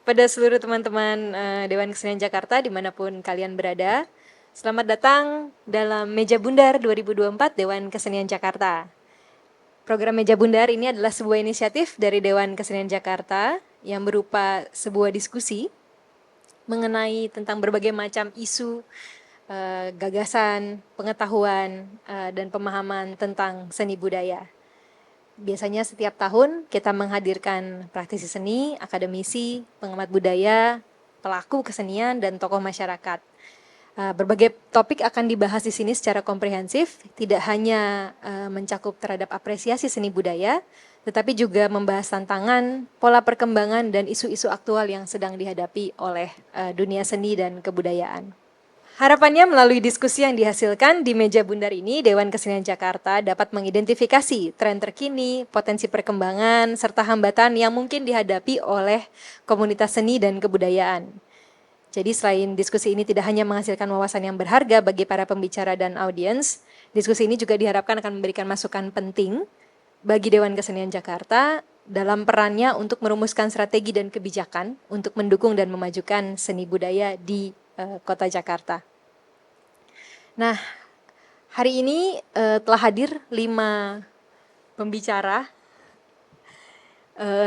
pada seluruh teman-teman Dewan Kesenian Jakarta dimanapun kalian berada. Selamat datang dalam Meja Bundar 2024 Dewan Kesenian Jakarta. Program Meja Bundar ini adalah sebuah inisiatif dari Dewan Kesenian Jakarta yang berupa sebuah diskusi mengenai tentang berbagai macam isu, gagasan, pengetahuan, dan pemahaman tentang seni budaya. Biasanya setiap tahun kita menghadirkan praktisi seni, akademisi, pengamat budaya, pelaku kesenian, dan tokoh masyarakat. Berbagai topik akan dibahas di sini secara komprehensif, tidak hanya mencakup terhadap apresiasi seni budaya, tetapi juga membahas tantangan, pola perkembangan, dan isu-isu aktual yang sedang dihadapi oleh dunia seni dan kebudayaan. Harapannya melalui diskusi yang dihasilkan di Meja Bundar ini, Dewan Kesenian Jakarta dapat mengidentifikasi tren terkini, potensi perkembangan, serta hambatan yang mungkin dihadapi oleh komunitas seni dan kebudayaan. Jadi selain diskusi ini tidak hanya menghasilkan wawasan yang berharga bagi para pembicara dan audiens, diskusi ini juga diharapkan akan memberikan masukan penting bagi Dewan Kesenian Jakarta dalam perannya untuk merumuskan strategi dan kebijakan untuk mendukung dan memajukan seni budaya di Kota Jakarta. Nah, hari ini telah hadir 5 pembicara.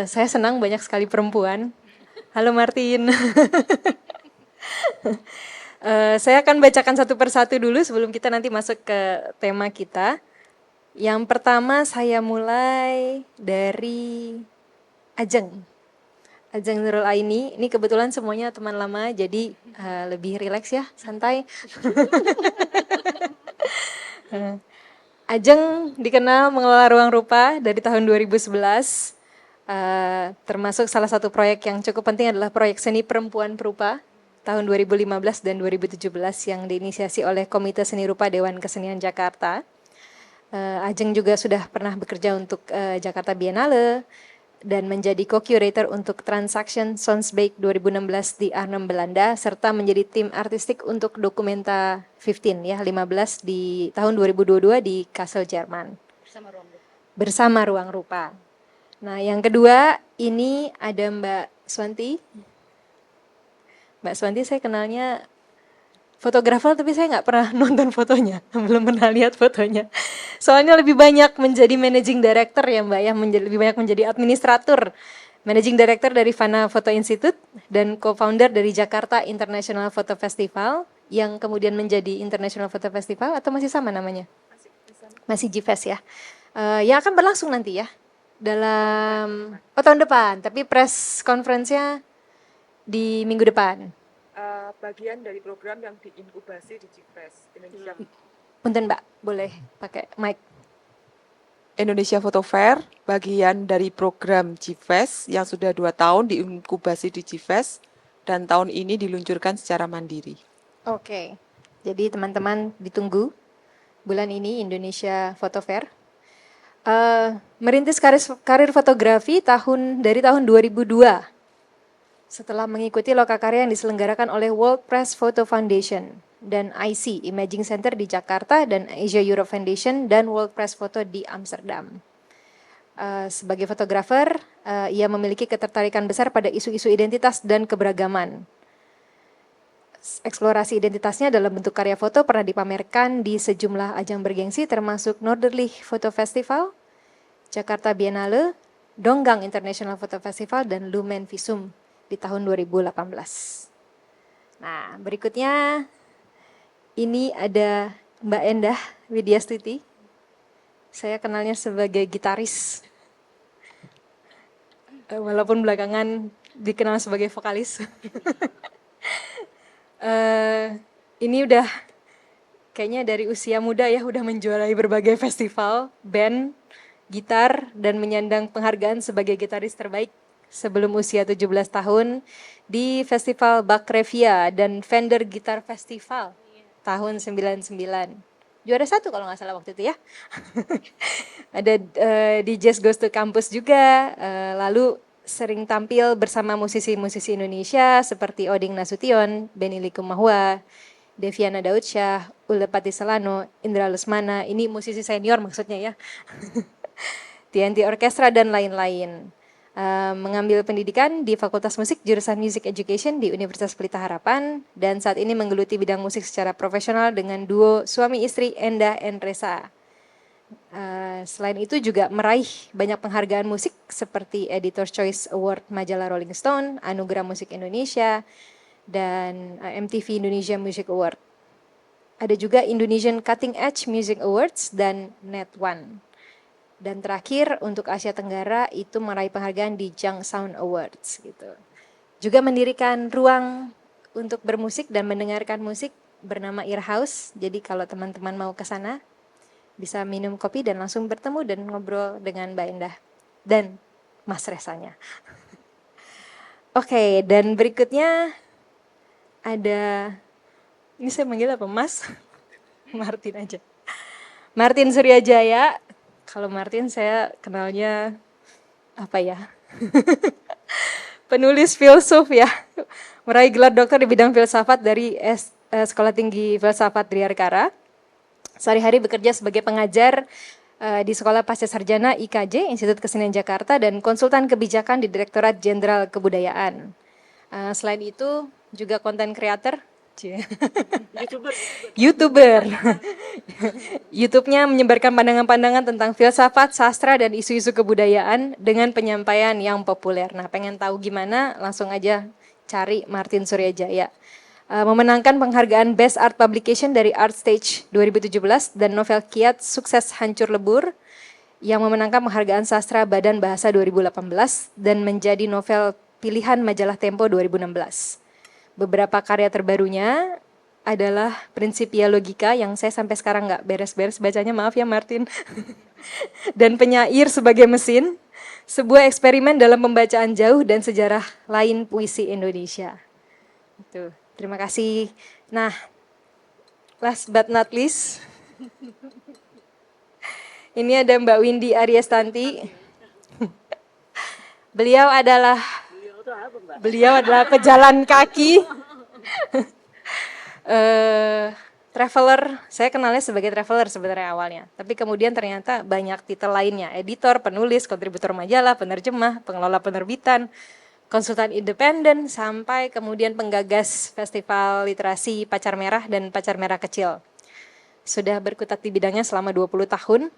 Saya senang banyak sekali perempuan. Halo Martin. Saya akan bacakan satu persatu dulu sebelum kita nanti masuk ke tema kita. Yang pertama saya mulai dari Ajeng. Ajeng Nurul Aini, ini kebetulan semuanya teman lama, jadi lebih rileks ya, santai. Ajeng dikenal mengelola Ruang Rupa dari tahun 2011, termasuk salah satu proyek yang cukup penting adalah proyek Seni Perempuan Perupa tahun 2015 dan 2017 yang diinisiasi oleh Komite Seni Rupa Dewan Kesenian Jakarta. Ajeng juga sudah pernah bekerja untuk Jakarta Biennale, dan menjadi co-curator untuk Transaction Sonsbeek 2016 di Arnhem, Belanda, serta menjadi tim artistik untuk Documenta 15 ya, 15 di tahun 2022 di Kassel, Jerman. Bersama Ruang Rupa. Nah, yang kedua ini ada Mbak Swanti. Mbak Swanti saya kenalnya fotografer tapi saya nggak pernah nonton fotonya, belum pernah lihat fotonya. Soalnya lebih banyak menjadi managing director ya Mbak ya, lebih banyak menjadi administrator. Managing director dari Fana Photo Institute dan co-founder dari Jakarta International Photo Festival yang kemudian menjadi International Photo Festival atau masih sama namanya? Masih GFest ya. Yang akan berlangsung nanti ya dalam tahun depan, tapi press conference-nya di minggu depan. Bagian dari program yang diinkubasi di GFest Indonesia. Punten Mbak, boleh pakai mic. Indonesia Photo Fair, bagian dari program GFest yang sudah 2 tahun diinkubasi di GFest dan tahun ini diluncurkan secara mandiri. Oke, jadi teman-teman ditunggu bulan ini Indonesia Photo Fair. Merintis karir fotografi dari tahun 2002. Setelah mengikuti lokakarya yang diselenggarakan oleh World Press Photo Foundation dan IC Imaging Center di Jakarta dan Asia Europe Foundation dan World Press Photo di Amsterdam. Sebagai fotografer, ia memiliki ketertarikan besar pada isu-isu identitas dan keberagaman. Eksplorasi identitasnya dalam bentuk karya foto pernah dipamerkan di sejumlah ajang bergengsi termasuk Norderlich Photo Festival, Jakarta Biennale, Donggang International Photo Festival, dan Lumen Visum di tahun 2018. Nah, berikutnya ini ada Mbak Endah Widyastuti. Saya kenalnya sebagai gitaris. Walaupun belakangan dikenal sebagai vokalis. Ini udah kayaknya dari usia muda ya, udah menjuarai berbagai festival, band, gitar, dan menyandang penghargaan sebagai gitaris terbaik sebelum usia 17 tahun di Festival Bakrevia dan Fender Guitar Festival tahun 99. Juara 1 kalau nggak salah waktu itu ya. Ada di Jazz Goes to Campus juga, lalu sering tampil bersama musisi-musisi Indonesia seperti Oding Nasution, Benny Likumahua, Deviana Daudsyah, Ulepati Selano, Indra Lesmana, ini musisi senior maksudnya ya. TNT Orkestra dan lain-lain. mengambil pendidikan di Fakultas Musik jurusan Music Education di Universitas Pelita Harapan, dan saat ini menggeluti bidang musik secara profesional dengan duo suami istri Endah and Resa. Selain itu juga meraih banyak penghargaan musik seperti Editor's Choice Award majalah Rolling Stone, Anugerah Musik Indonesia, dan MTV Indonesia Music Award. Ada juga Indonesian Cutting Edge Music Awards dan Net One. Dan terakhir untuk Asia Tenggara itu meraih penghargaan di Jang Sound Awards gitu. Juga mendirikan ruang untuk bermusik dan mendengarkan musik bernama Ear House. Jadi kalau teman-teman mau ke sana bisa minum kopi dan langsung bertemu dan ngobrol dengan Mbak Endah dan Mas Resanya. Oke, dan berikutnya ada, ini saya manggil apa, Mas? Martin aja. Martin Suryajaya. Kalau Martin saya kenalnya apa ya? Penulis filsuf ya. Meraih gelar doktor di bidang filsafat dari Sekolah Tinggi Filsafat Driarkara. Sehari-hari bekerja sebagai pengajar di Sekolah Pasca Sarjana IKJ, Institut Kesenian Jakarta, dan konsultan kebijakan di Direktorat Jenderal Kebudayaan. Selain itu juga konten creator, YouTuber. YouTube-nya menyebarkan pandangan-pandangan tentang filsafat, sastra, dan isu-isu kebudayaan dengan penyampaian yang populer. Nah, pengen tahu gimana? Langsung aja cari Martin Suryajaya. Memenangkan penghargaan Best Art Publication dari Art Stage 2017 dan novel Kiat Sukses Hancur Lebur yang memenangkan penghargaan Sastra Badan Bahasa 2018 dan menjadi novel pilihan majalah Tempo 2016. Beberapa karya terbarunya adalah Prinsipia Logika yang saya sampai sekarang nggak beres-beres bacanya, maaf ya Martin. Dan Penyair sebagai Mesin, sebuah eksperimen dalam pembacaan jauh dan sejarah lain puisi Indonesia. Itu. Terima kasih. Nah, last but not least, ini ada Mbak Windy Aryastanti. Beliau adalah pejalan kaki, traveler. Saya kenalnya sebagai traveler sebenarnya awalnya, tapi kemudian ternyata banyak titel lainnya: editor, penulis, kontributor majalah, penerjemah, pengelola penerbitan, konsultan independen, sampai kemudian penggagas festival literasi Pacar Merah dan Pacar Merah Kecil. Sudah berkutat di bidangnya selama 20 tahun.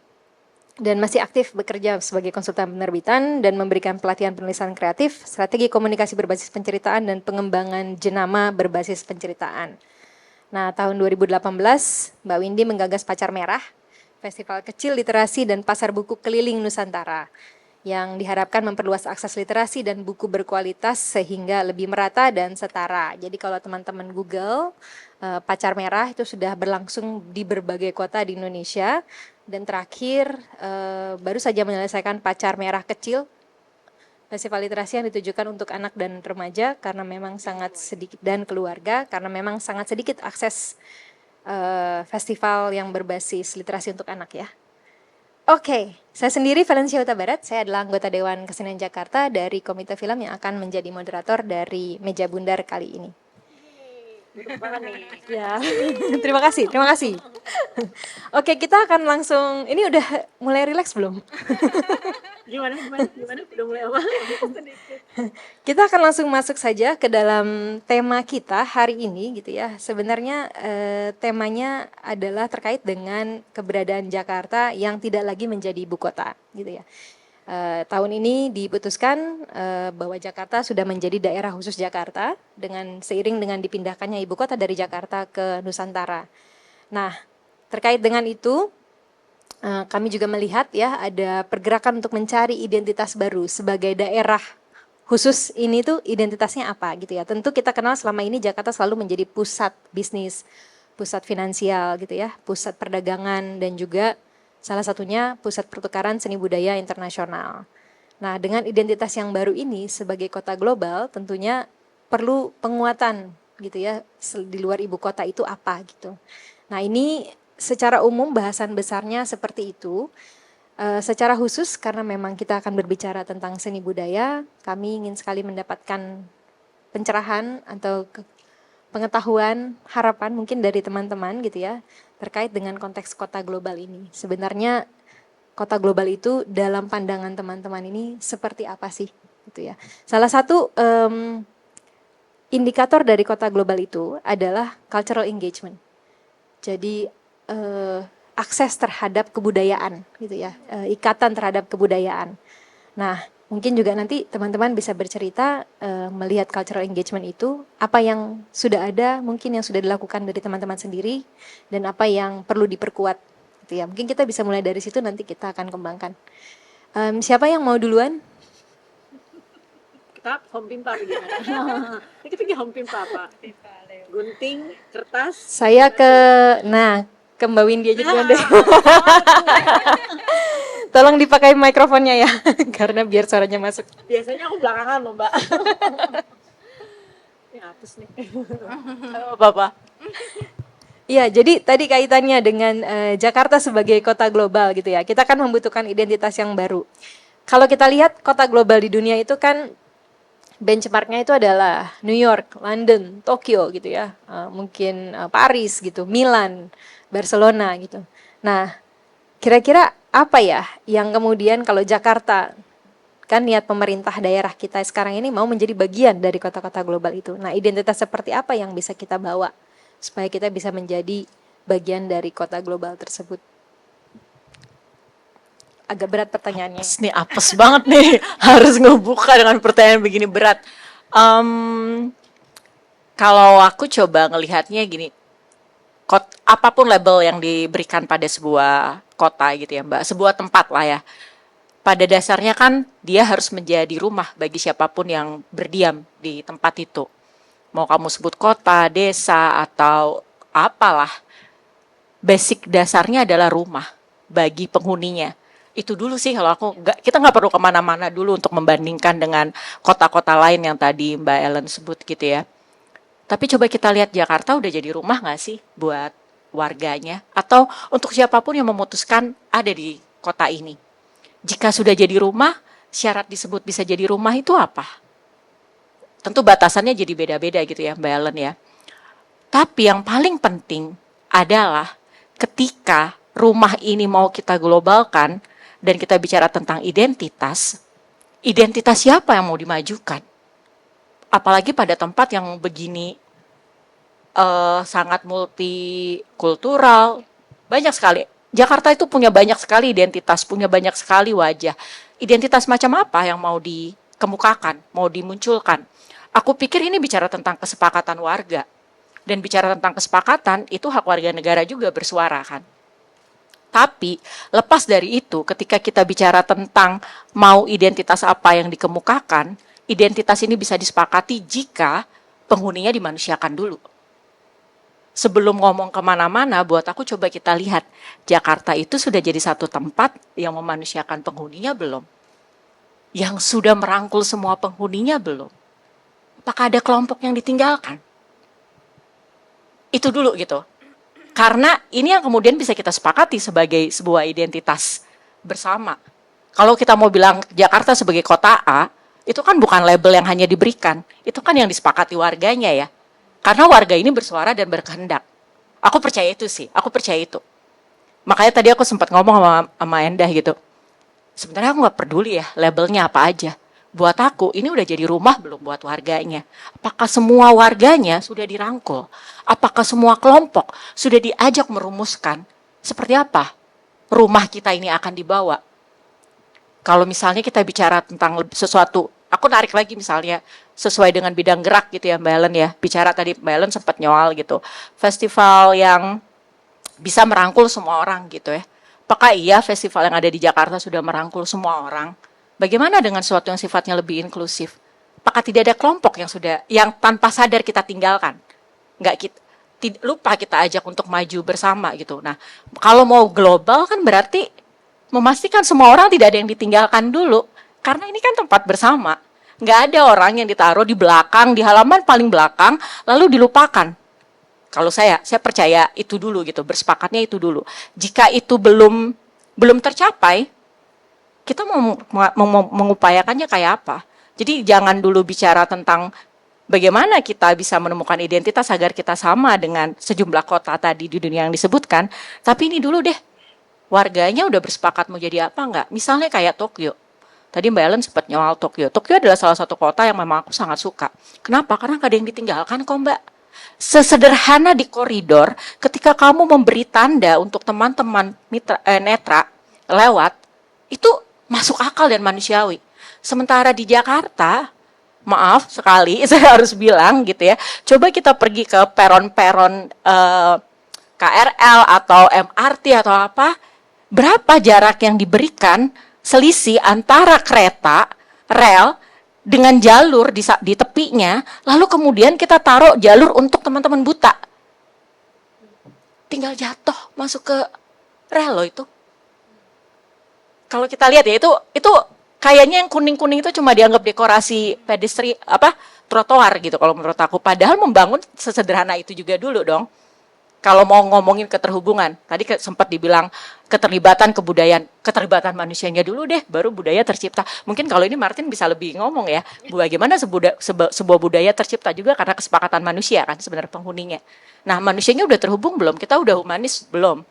Dan masih aktif bekerja sebagai konsultan penerbitan dan memberikan pelatihan penulisan kreatif, strategi komunikasi berbasis penceritaan, dan pengembangan jenama berbasis penceritaan. Nah, tahun 2018, Mbak Windy menggagas Pacar Merah, festival kecil literasi dan pasar buku keliling Nusantara, yang diharapkan memperluas akses literasi dan buku berkualitas sehingga lebih merata dan setara. Jadi kalau teman-teman Google, Pacar Merah itu sudah berlangsung di berbagai kota di Indonesia. Dan terakhir baru saja menyelesaikan Pacar Merah Kecil, festival literasi yang ditujukan untuk anak dan remaja karena memang sangat sedikit, dan keluarga karena memang sangat sedikit akses festival yang berbasis literasi untuk anak ya. Oke, saya sendiri Valencia Huta Barat, saya adalah anggota Dewan Kesenian Jakarta dari Komite Film yang akan menjadi moderator dari Meja Bundar kali ini. Ya, terima kasih. Oke, kita akan langsung, ini udah mulai rileks belum? Gimana? Udah mulai apa? Kita akan langsung masuk saja ke dalam tema kita hari ini gitu ya. Sebenarnya temanya adalah terkait dengan keberadaan Jakarta yang tidak lagi menjadi ibu kota gitu ya. Tahun ini diputuskan bahwa Jakarta sudah menjadi daerah khusus Jakarta dengan seiring dengan dipindahkannya ibu kota dari Jakarta ke Nusantara. Nah, terkait dengan itu kami juga melihat ya ada pergerakan untuk mencari identitas baru sebagai daerah khusus. Ini tuh identitasnya apa gitu ya. Tentu kita kenal selama ini Jakarta selalu menjadi pusat bisnis, pusat finansial gitu ya, pusat perdagangan, dan juga salah satunya pusat pertukaran seni budaya internasional. Nah, dengan identitas yang baru ini sebagai kota global tentunya perlu penguatan gitu ya, di luar ibu kota itu apa gitu. Nah, ini secara umum bahasan besarnya seperti itu. Secara khusus karena memang kita akan berbicara tentang seni budaya, kami ingin sekali mendapatkan pencerahan atau pengetahuan, harapan mungkin dari teman-teman gitu ya, terkait dengan konteks kota global ini. Sebenarnya kota global itu dalam pandangan teman-teman ini seperti apa sih, gitu ya. Salah satu indikator dari kota global itu adalah cultural engagement. Jadi akses terhadap kebudayaan, gitu ya, ikatan terhadap kebudayaan. Nah, mungkin juga nanti teman-teman bisa bercerita melihat cultural engagement itu apa yang sudah ada, mungkin yang sudah dilakukan dari teman-teman sendiri, dan apa yang perlu diperkuat, gitu ya. Mungkin kita bisa mulai dari situ, nanti kita akan kembangkan. Siapa yang mau duluan? Kita home pimpa bagaimana? Kita pergi home pimpa apa? Gunting, kertas. Saya ke Mbak Windy aja duluan deh. Tolong dipakai mikrofonnya ya, karena biar suaranya masuk. Biasanya aku belakangan loh, Mbak. Ini hapus nih. Bapak. Iya, jadi tadi kaitannya dengan Jakarta sebagai kota global gitu ya. Kita kan membutuhkan identitas yang baru. Kalau kita lihat kota global di dunia itu kan benchmarknya itu adalah New York, London, Tokyo gitu ya. Mungkin Paris gitu, Milan, Barcelona gitu. Nah, kira-kira apa ya yang kemudian kalau Jakarta, kan niat pemerintah daerah kita sekarang ini mau menjadi bagian dari kota-kota global itu. Nah, identitas seperti apa yang bisa kita bawa supaya kita bisa menjadi bagian dari kota global tersebut? Agak berat pertanyaannya. Ini apes banget nih, harus ngebuka dengan pertanyaan begini berat. Kalau aku coba ngelihatnya gini, apapun label yang diberikan pada sebuah kota gitu ya Mbak, sebuah tempat lah ya. Pada dasarnya kan dia harus menjadi rumah bagi siapapun yang berdiam di tempat itu. Mau kamu sebut kota, desa, atau apalah, basic dasarnya adalah rumah bagi penghuninya. Itu dulu sih kalau kita nggak perlu kemana-mana dulu untuk membandingkan dengan kota-kota lain yang tadi Mbak Ellen sebut gitu ya. Tapi coba kita lihat Jakarta udah jadi rumah nggak sih buat warganya? Atau untuk siapapun yang memutuskan ada di kota ini. Jika sudah jadi rumah, syarat disebut bisa jadi rumah itu apa? Tentu batasannya jadi beda-beda gitu ya Mbak Ellen ya. Tapi yang paling penting adalah ketika rumah ini mau kita globalkan, dan kita bicara tentang identitas siapa yang mau dimajukan? Apalagi pada tempat yang begini sangat multikultural, banyak sekali. Jakarta itu punya banyak sekali identitas, punya banyak sekali wajah. Identitas macam apa yang mau dikemukakan, mau dimunculkan? Aku pikir ini bicara tentang kesepakatan warga. Dan bicara tentang kesepakatan, itu hak warga negara juga bersuara kan. Tapi lepas dari itu, ketika kita bicara tentang mau identitas apa yang dikemukakan, identitas ini bisa disepakati jika penghuninya dimanusiakan dulu. Sebelum ngomong kemana-mana, buat aku coba kita lihat, Jakarta itu sudah jadi satu tempat yang memanusiakan penghuninya belum? Yang sudah merangkul semua penghuninya belum? Apakah ada kelompok yang ditinggalkan? Itu dulu gitu. Karena ini yang kemudian bisa kita sepakati sebagai sebuah identitas bersama. Kalau kita mau bilang Jakarta sebagai kota A, itu kan bukan label yang hanya diberikan. Itu kan yang disepakati warganya ya. Karena warga ini bersuara dan berkehendak. Aku percaya itu sih, aku percaya itu. Makanya tadi aku sempat ngomong sama Endah gitu. Sebenarnya aku gak peduli ya labelnya apa aja. Buat aku, ini udah jadi rumah belum buat warganya? Apakah semua warganya sudah dirangkul? Apakah semua kelompok sudah diajak merumuskan seperti apa rumah kita ini akan dibawa? Kalau misalnya kita bicara tentang sesuatu, aku narik lagi misalnya sesuai dengan bidang gerak gitu ya Mbak Ellen ya. Bicara tadi Mbak Ellen sempat nyoal gitu. Festival yang bisa merangkul semua orang gitu ya. Apakah iya festival yang ada di Jakarta sudah merangkul semua orang? Bagaimana dengan sesuatu yang sifatnya lebih inklusif? Apakah tidak ada kelompok yang tanpa sadar kita tinggalkan? Lupa kita ajak untuk maju bersama gitu. Nah, kalau mau global kan berarti memastikan semua orang tidak ada yang ditinggalkan dulu. Karena ini kan tempat bersama. Nggak ada orang yang ditaruh di belakang, di halaman paling belakang, lalu dilupakan. Kalau saya percaya itu dulu gitu, bersepakatnya itu dulu. Jika itu belum tercapai, kita mau mengupayakannya kayak apa? Jadi jangan dulu bicara tentang bagaimana kita bisa menemukan identitas agar kita sama dengan sejumlah kota tadi di dunia yang disebutkan. Tapi ini dulu deh, warganya udah bersepakat mau jadi apa enggak. Misalnya kayak Tokyo. Tadi Mbak Ellen sempat nyoal Tokyo. Tokyo adalah salah satu kota yang memang aku sangat suka. Kenapa? Karena nggak ada yang ditinggalkan kok Mbak. Sesederhana di koridor, ketika kamu memberi tanda untuk teman-teman netra lewat, itu masuk akal dan manusiawi. Sementara di Jakarta, maaf sekali saya harus bilang gitu ya, coba kita pergi ke peron-peron KRL atau MRT atau apa, berapa jarak yang diberikan selisih antara kereta, rel, dengan jalur di tepinya, lalu kemudian kita taruh jalur untuk teman-teman buta. Tinggal jatuh masuk ke rel loh itu. Kalau kita lihat ya itu kayaknya yang kuning-kuning itu cuma dianggap dekorasi pedestri trotoar gitu kalau menurut aku. Padahal membangun sesederhana itu juga dulu dong. Kalau mau ngomongin keterhubungan, tadi sempat dibilang keterlibatan kebudayaan, keterlibatan manusianya dulu deh, baru budaya tercipta. Mungkin kalau ini Martin bisa lebih ngomong ya, bagaimana sebuah budaya tercipta juga karena kesepakatan manusia kan sebenarnya penghuninya. Nah manusianya udah terhubung belum? Kita udah humanis belum?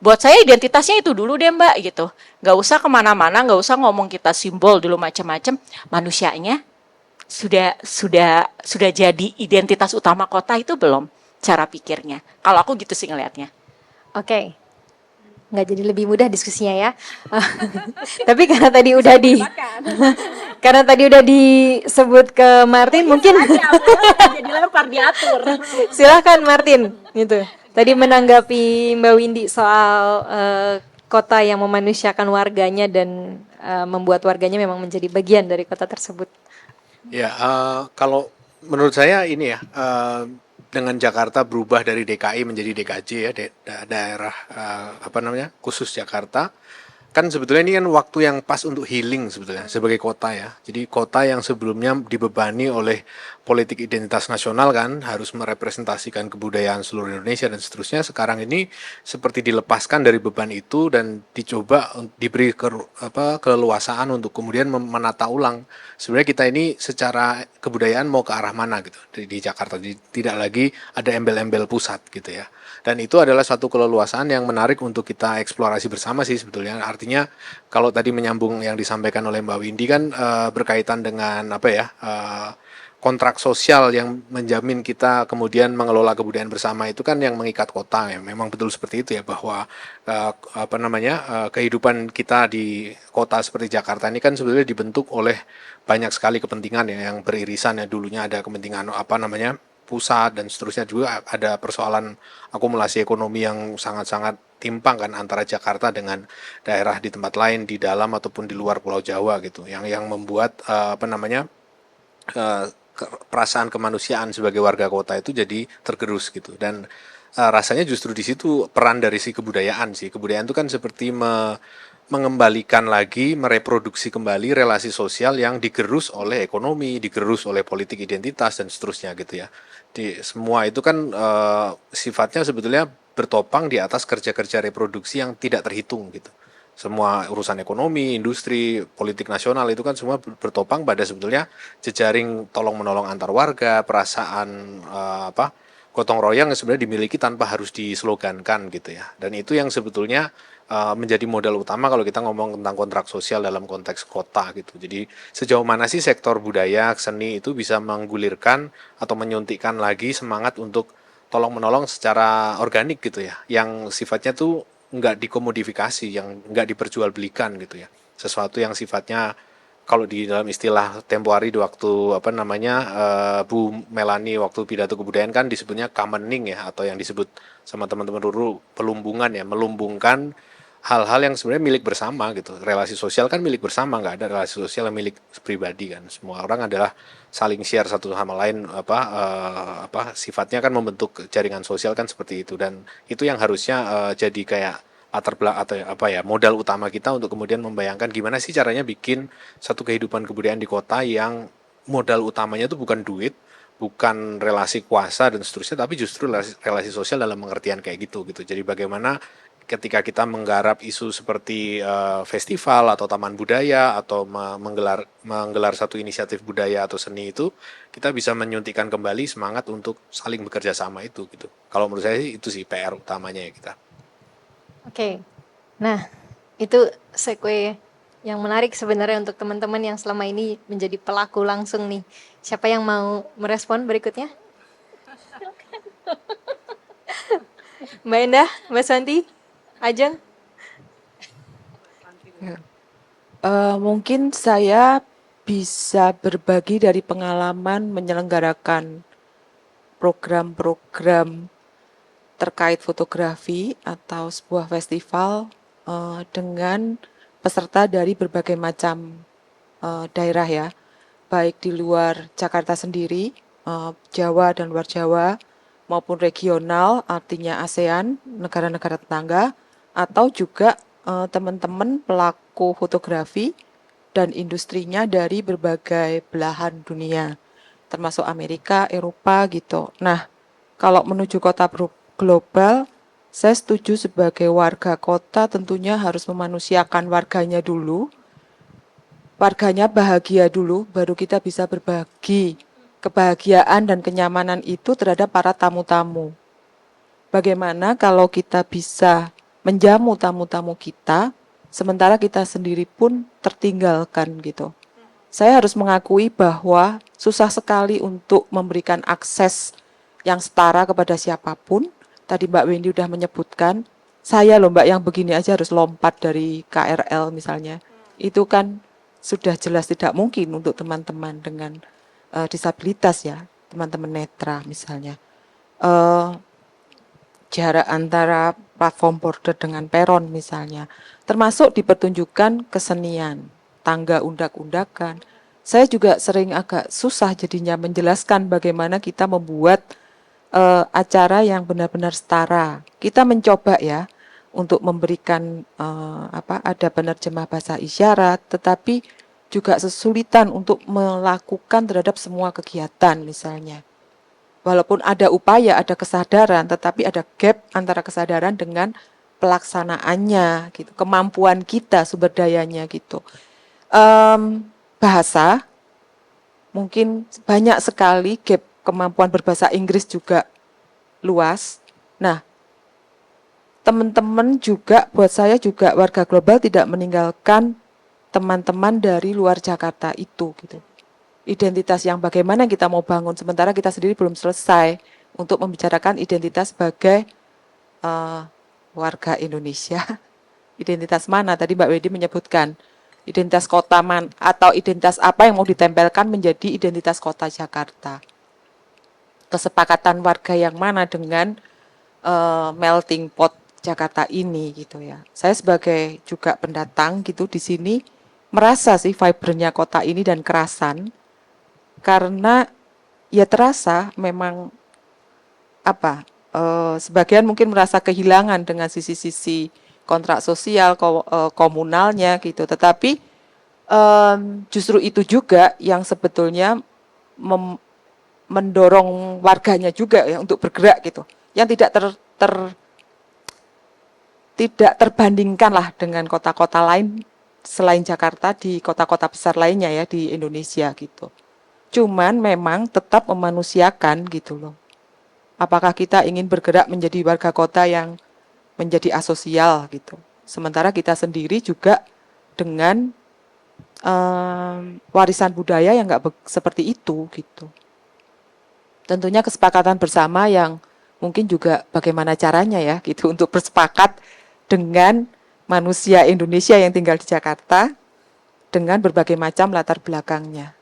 Buat saya identitasnya itu dulu deh Mbak gitu. Gak usah kemana-mana, gak usah ngomong kita simbol dulu macam-macam. Manusianya sudah jadi identitas utama kota itu belum? Cara pikirnya. Kalau aku gitu sih ngelihatnya. Oke. Nggak jadi lebih mudah diskusinya ya. Tapi karena tadi udah disebut ke Martin, mungkin Jadi lempar diatur. silakan Martin gitu. Tadi menanggapi Mbak Windy soal kota yang memanusiakan warganya dan membuat warganya memang menjadi bagian dari kota tersebut. Ya, kalau menurut saya ini ya, dengan Jakarta berubah dari DKI menjadi DKJ ya, daerah khusus Jakarta, kan sebetulnya ini kan waktu yang pas untuk healing sebetulnya sebagai kota ya. Jadi kota yang sebelumnya dibebani oleh politik identitas nasional kan, harus merepresentasikan kebudayaan seluruh Indonesia dan seterusnya, sekarang ini seperti dilepaskan dari beban itu dan dicoba diberi keleluasaan untuk kemudian menata ulang. Sebenarnya kita ini secara kebudayaan mau ke arah mana gitu di Jakarta, tidak lagi ada embel-embel pusat gitu ya. Dan itu adalah suatu keleluasaan yang menarik untuk kita eksplorasi bersama sih sebetulnya. Artinya kalau tadi menyambung yang disampaikan oleh Mbak Windy kan berkaitan dengan kontrak sosial yang menjamin kita kemudian mengelola kebudayaan bersama itu kan yang mengikat kota ya. Memang betul seperti itu ya, bahwa kehidupan kita di kota seperti Jakarta ini kan sebetulnya dibentuk oleh banyak sekali kepentingan ya yang beririsan ya. Dulunya ada kepentingan pusat dan seterusnya, juga ada persoalan akumulasi ekonomi yang sangat-sangat timpang kan antara Jakarta dengan daerah di tempat lain di dalam ataupun di luar Pulau Jawa gitu, yang membuat perasaan kemanusiaan sebagai warga kota itu jadi tergerus gitu. Dan rasanya justru di situ peran dari si kebudayaan itu kan seperti mengembalikan lagi, mereproduksi kembali relasi sosial yang digerus oleh ekonomi, digerus oleh politik identitas dan seterusnya gitu ya. Semua itu kan sifatnya sebetulnya bertopang di atas kerja-kerja reproduksi yang tidak terhitung gitu. Semua urusan ekonomi, industri, politik nasional itu kan semua bertopang pada sebetulnya jejaring tolong-menolong antar warga, perasaan gotong royong yang sebenarnya dimiliki tanpa harus dislogankan gitu ya. Dan itu yang sebetulnya menjadi modal utama kalau kita ngomong tentang kontrak sosial dalam konteks kota gitu. Jadi sejauh mana sih sektor budaya, seni itu bisa menggulirkan atau menyuntikkan lagi semangat untuk tolong-menolong secara organik gitu ya, yang sifatnya tuh nggak dikomodifikasi, yang nggak diperjualbelikan gitu ya. Sesuatu yang sifatnya kalau di dalam istilah tempo hari di waktu Bu Melani waktu pidato kebudayaan kan disebutnya kamening ya, atau yang disebut sama teman-teman Ruru pelumbungan ya, melumbungkan hal-hal yang sebenarnya milik bersama gitu. Relasi sosial kan milik bersama, nggak ada relasi sosial yang milik pribadi kan. Semua orang adalah saling share satu sama lain, sifatnya kan membentuk jaringan sosial kan seperti itu. Dan itu yang harusnya jadi kayak latar belakang atau modal utama kita untuk kemudian membayangkan gimana sih caranya bikin satu kehidupan kebudayaan di kota yang modal utamanya itu bukan duit, bukan relasi kuasa dan seterusnya, tapi justru relasi sosial dalam pengertian kayak gitu. Jadi bagaimana ketika kita menggarap isu seperti festival atau taman budaya atau menggelar satu inisiatif budaya atau seni itu, kita bisa menyuntikkan kembali semangat untuk saling bekerja sama itu gitu. Kalau menurut saya itu sih PR utamanya ya kita. Oke. Nah, itu segue yang menarik sebenarnya untuk teman-teman yang selama ini menjadi pelaku langsung nih. Siapa yang mau merespon berikutnya? Mbak Endah, Mbak Santi, Ajeng? Mungkin saya bisa berbagi dari pengalaman menyelenggarakan program-program terkait fotografi atau sebuah festival dengan peserta dari berbagai macam daerah ya, baik di luar Jakarta sendiri, Jawa dan luar Jawa, maupun regional, artinya ASEAN, negara-negara tetangga, atau juga teman-teman pelaku fotografi dan industrinya dari berbagai belahan dunia, termasuk Amerika, Eropa gitu. Nah, kalau menuju kota global, saya setuju sebagai warga kota tentunya harus memanusiakan warganya dulu. Warganya bahagia dulu, baru kita bisa berbagi kebahagiaan dan kenyamanan itu terhadap para tamu-tamu. Bagaimana kalau kita bisa menjamu tamu-tamu kita, sementara kita sendiri pun tertinggalkan gitu. Saya harus mengakui bahwa susah sekali untuk memberikan akses yang setara kepada siapapun. Tadi Mbak Wendy udah menyebutkan, saya loh Mbak yang begini aja harus lompat dari KRL misalnya. Itu kan sudah jelas tidak mungkin untuk teman-teman dengan disabilitas ya, teman-teman netra misalnya. Eh, Jarak antara platform border dengan peron misalnya, termasuk dipertunjukkan kesenian, tangga undak-undakan. Saya juga sering agak susah jadinya menjelaskan bagaimana kita membuat acara yang benar-benar setara. Kita mencoba ya untuk memberikan ada penerjemah bahasa isyarat, tetapi juga kesulitan untuk melakukan terhadap semua kegiatan misalnya. Walaupun ada upaya, ada kesadaran, tetapi ada gap antara kesadaran dengan pelaksanaannya, gitu. Kemampuan kita, sumber dayanya, gitu. Bahasa, mungkin banyak sekali gap kemampuan berbahasa Inggris juga luas. Nah, teman-teman juga, buat saya juga warga global tidak meninggalkan teman-teman dari luar Jakarta itu, gitu. Identitas yang bagaimana kita mau bangun sementara kita sendiri belum selesai untuk membicarakan identitas sebagai warga Indonesia. Identitas mana tadi Mbak Wedi menyebutkan identitas kota atau identitas apa yang mau ditempelkan menjadi identitas kota Jakarta. Kesepakatan warga yang mana dengan melting pot Jakarta ini gitu ya. Saya sebagai juga pendatang gitu di sini merasa sih vibrnya kota ini dan kerasan. Karena ya terasa memang sebagian mungkin merasa kehilangan dengan sisi-sisi kontrak sosial komunalnya gitu, tetapi justru itu juga yang sebetulnya mendorong warganya juga ya untuk bergerak gitu, yang tidak terbandingkan lah dengan kota-kota lain selain Jakarta di kota-kota besar lainnya ya di Indonesia gitu. Cuman memang tetap memanusiakan gitu loh. Apakah kita ingin bergerak menjadi warga kota yang menjadi asosial gitu. Sementara kita sendiri juga dengan warisan budaya yang nggak seperti itu gitu. Tentunya kesepakatan bersama yang mungkin juga bagaimana caranya ya gitu untuk bersepakat dengan manusia Indonesia yang tinggal di Jakarta dengan berbagai macam latar belakangnya.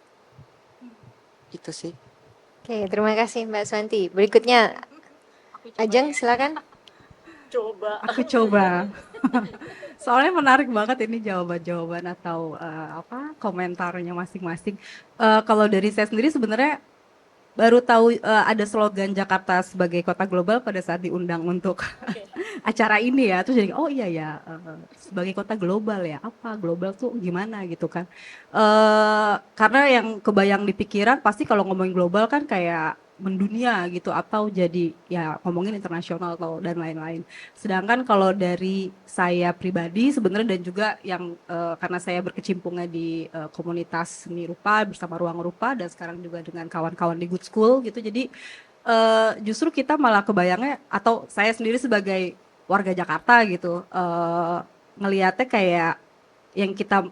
Gitu sih. Oke, terima kasih Mbak Santi. Berikutnya, Ajeng silakan. Aku coba. Soalnya menarik banget ini jawaban-jawaban atau komentarnya masing-masing. Kalau dari saya sendiri sebenarnya baru tahu ada slogan Jakarta sebagai kota global pada saat diundang untuk acara ini ya. Terus jadi oh iya ya sebagai kota global ya, apa global tuh gimana gitu kan. Karena yang kebayang di pikiran pasti kalau ngomongin global kan kayak mendunia gitu atau jadi ya ngomongin internasional atau dan lain-lain. Sedangkan kalau dari saya pribadi sebenarnya dan juga yang karena saya berkecimpungnya di komunitas seni rupa bersama Ruang Rupa dan sekarang juga dengan kawan-kawan di Good School gitu. Jadi justru kita malah kebayangnya atau saya sendiri sebagai warga Jakarta gitu ngelihatnya kayak yang kita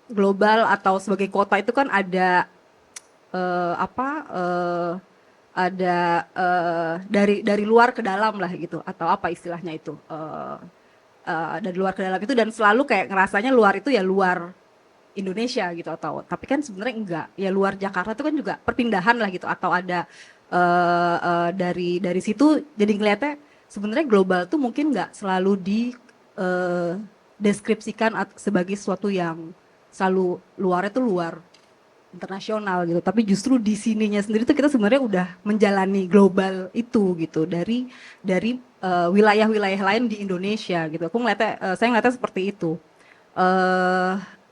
global atau sebagai kota itu kan ada apa ada dari luar ke dalam lah gitu, atau apa istilahnya itu, dari luar ke dalam itu, dan selalu kayak ngerasanya luar itu ya luar Indonesia gitu, atau tapi kan sebenarnya enggak, ya luar Jakarta itu kan juga perpindahan lah gitu, atau ada dari situ jadi ngelihatnya sebenarnya global tuh mungkin nggak selalu di deskripsikan sebagai sesuatu yang selalu luarnya tuh luar internasional gitu, tapi justru di sininya sendiri tuh kita sebenarnya udah menjalani global itu gitu, dari wilayah-wilayah lain di Indonesia gitu. Aku ngeliatnya, saya ngeliatnya seperti itu.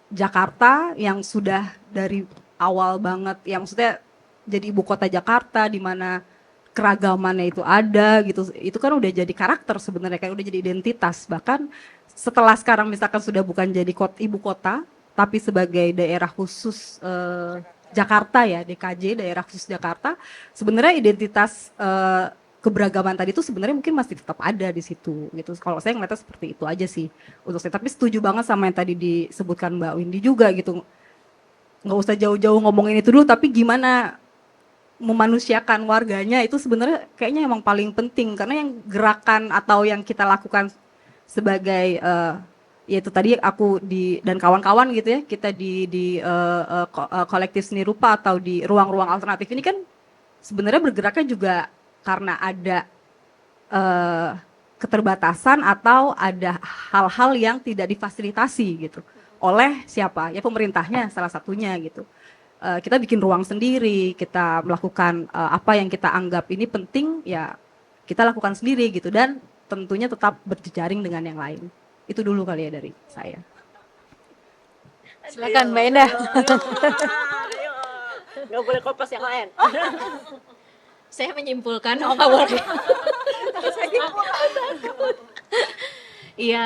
Jakarta yang sudah dari awal banget, yang maksudnya jadi ibu kota Jakarta di mana keragamannya itu ada gitu, itu kan udah jadi karakter sebenarnya, kan udah jadi identitas. Bahkan setelah sekarang misalkan sudah bukan jadi ibu kota, tapi sebagai daerah khusus Jakarta ya, DKJ, daerah khusus Jakarta, sebenarnya identitas keberagaman tadi itu sebenarnya mungkin masih tetap ada di situ gitu. Kalau saya ngeliatnya seperti itu aja sih untuk saya. Tapi setuju banget sama yang tadi disebutkan Mbak Windy juga gitu. Nggak usah jauh-jauh ngomongin itu dulu, tapi gimana memanusiakan warganya itu sebenarnya kayaknya emang paling penting, karena yang gerakan atau yang kita lakukan sebagai yaitu tadi aku dan kawan-kawan gitu ya, kita di kolektif seni rupa atau di ruang-ruang alternatif ini kan sebenarnya bergeraknya juga karena ada keterbatasan atau ada hal-hal yang tidak difasilitasi gitu oleh siapa ya, pemerintahnya salah satunya gitu. Kita bikin ruang sendiri, kita melakukan apa yang kita anggap ini penting ya kita lakukan sendiri gitu, dan tentunya tetap berjejaring dengan yang lain. Itu dulu kali ya dari saya. Silakan Mbak Endah. Ayo. Nggak boleh kopas yang lain. Saya menyimpulkan, oh nggak boleh. Iya,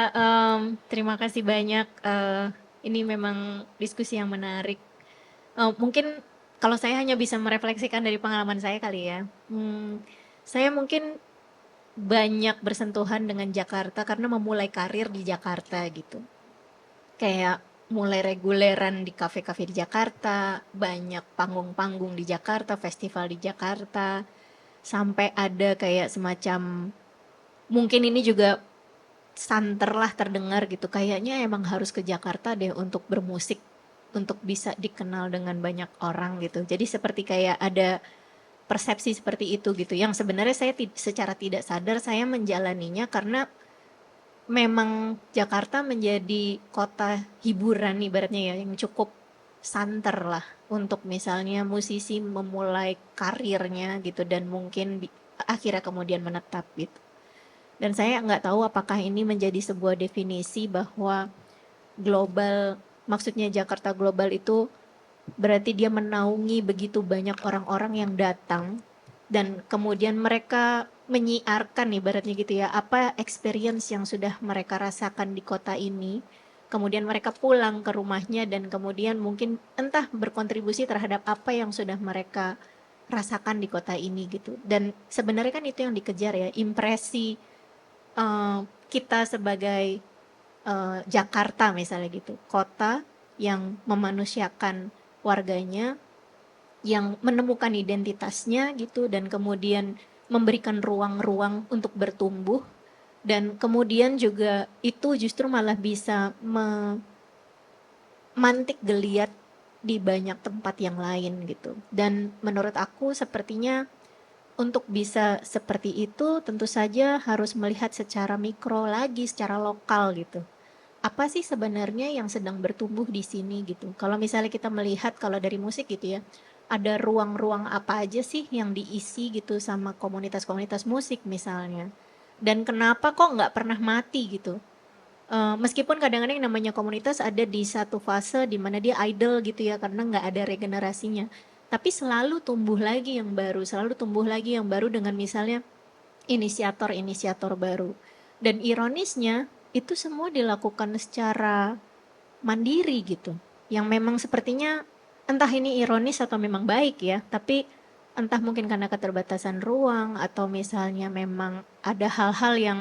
terima kasih banyak. Ini memang diskusi yang menarik. Mungkin kalau saya hanya bisa merefleksikan dari pengalaman saya kali ya. Saya mungkin banyak bersentuhan dengan Jakarta karena memulai karir di Jakarta gitu. Kayak mulai reguleran di kafe-kafe di Jakarta, banyak panggung-panggung di Jakarta, festival di Jakarta, sampai ada kayak semacam, mungkin ini juga santer lah terdengar gitu, kayaknya emang harus ke Jakarta deh untuk bermusik, untuk bisa dikenal dengan banyak orang gitu. Jadi seperti kayak ada persepsi seperti itu gitu, yang sebenarnya saya secara tidak sadar saya menjalaninya karena memang Jakarta menjadi kota hiburan ibaratnya ya, yang cukup santer lah untuk misalnya musisi memulai karirnya gitu, dan mungkin akhirnya kemudian menetap gitu. Dan saya nggak tahu apakah ini menjadi sebuah definisi bahwa global, maksudnya Jakarta global itu berarti dia menaungi begitu banyak orang-orang yang datang dan kemudian mereka menyiarkan ibaratnya gitu ya, apa experience yang sudah mereka rasakan di kota ini, kemudian mereka pulang ke rumahnya dan kemudian mungkin entah berkontribusi terhadap apa yang sudah mereka rasakan di kota ini gitu. Dan sebenarnya kan itu yang dikejar ya, impresi kita sebagai Jakarta misalnya gitu, kota yang memanusiakan warganya, yang menemukan identitasnya gitu, dan kemudian memberikan ruang-ruang untuk bertumbuh, dan kemudian juga itu justru malah bisa memantik geliat di banyak tempat yang lain gitu. Dan menurut aku sepertinya untuk bisa seperti itu tentu saja harus melihat secara mikro lagi, secara lokal gitu. Apa sih sebenarnya yang sedang bertumbuh di sini gitu. Kalau misalnya kita melihat kalau dari musik gitu ya, ada ruang-ruang apa aja sih yang diisi gitu sama komunitas-komunitas musik misalnya. Dan kenapa kok nggak pernah mati gitu. Meskipun kadang-kadang yang namanya komunitas ada di satu fase di mana dia idle gitu ya, karena nggak ada regenerasinya. Tapi selalu tumbuh lagi yang baru, selalu tumbuh lagi yang baru dengan misalnya inisiator-inisiator baru. Dan ironisnya itu semua dilakukan secara mandiri gitu. Yang memang sepertinya entah ini ironis atau memang baik ya, tapi entah mungkin karena keterbatasan ruang atau misalnya memang ada hal-hal yang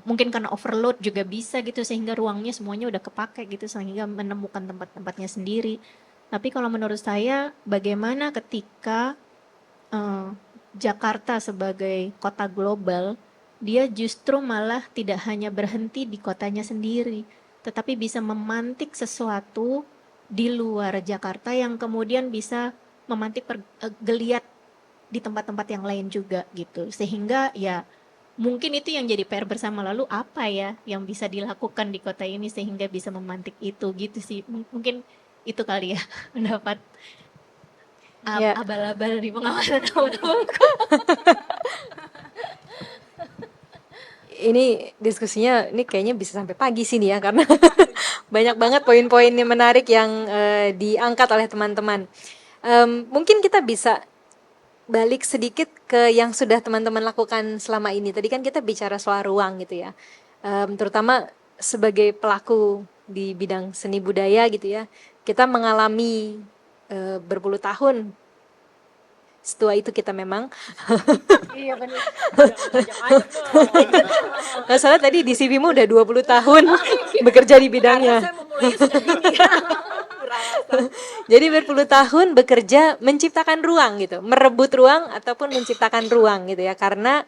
mungkin karena overload juga bisa gitu sehingga ruangnya semuanya udah kepake gitu sehingga menemukan tempat-tempatnya sendiri. Tapi kalau menurut saya bagaimana ketika Jakarta sebagai kota global, dia justru malah tidak hanya berhenti di kotanya sendiri, tetapi bisa memantik sesuatu di luar Jakarta yang kemudian bisa memantik geliat di tempat-tempat yang lain juga gitu. Sehingga ya mungkin itu yang jadi PR bersama, lalu apa ya yang bisa dilakukan di kota ini sehingga bisa memantik itu gitu sih. Mungkin itu kali ya pendapat Ya. abal-abal di pengamatan teman-teman. Ini diskusinya ini kayaknya bisa sampai pagi sih nih ya, karena banyak banget poin-poin yang menarik yang diangkat oleh teman-teman. Mungkin kita bisa balik sedikit ke yang sudah teman-teman lakukan selama ini. Tadi kan kita bicara soal ruang gitu ya, terutama sebagai pelaku di bidang seni budaya gitu ya, kita mengalami berpuluh tahun. Setua itu kita memang. Iya benar. Nggak salah tadi di CV-mu udah 20 tahun bekerja di bidangnya. Jadi berpuluh tahun bekerja menciptakan ruang gitu, merebut ruang ataupun menciptakan ruang gitu ya. Karena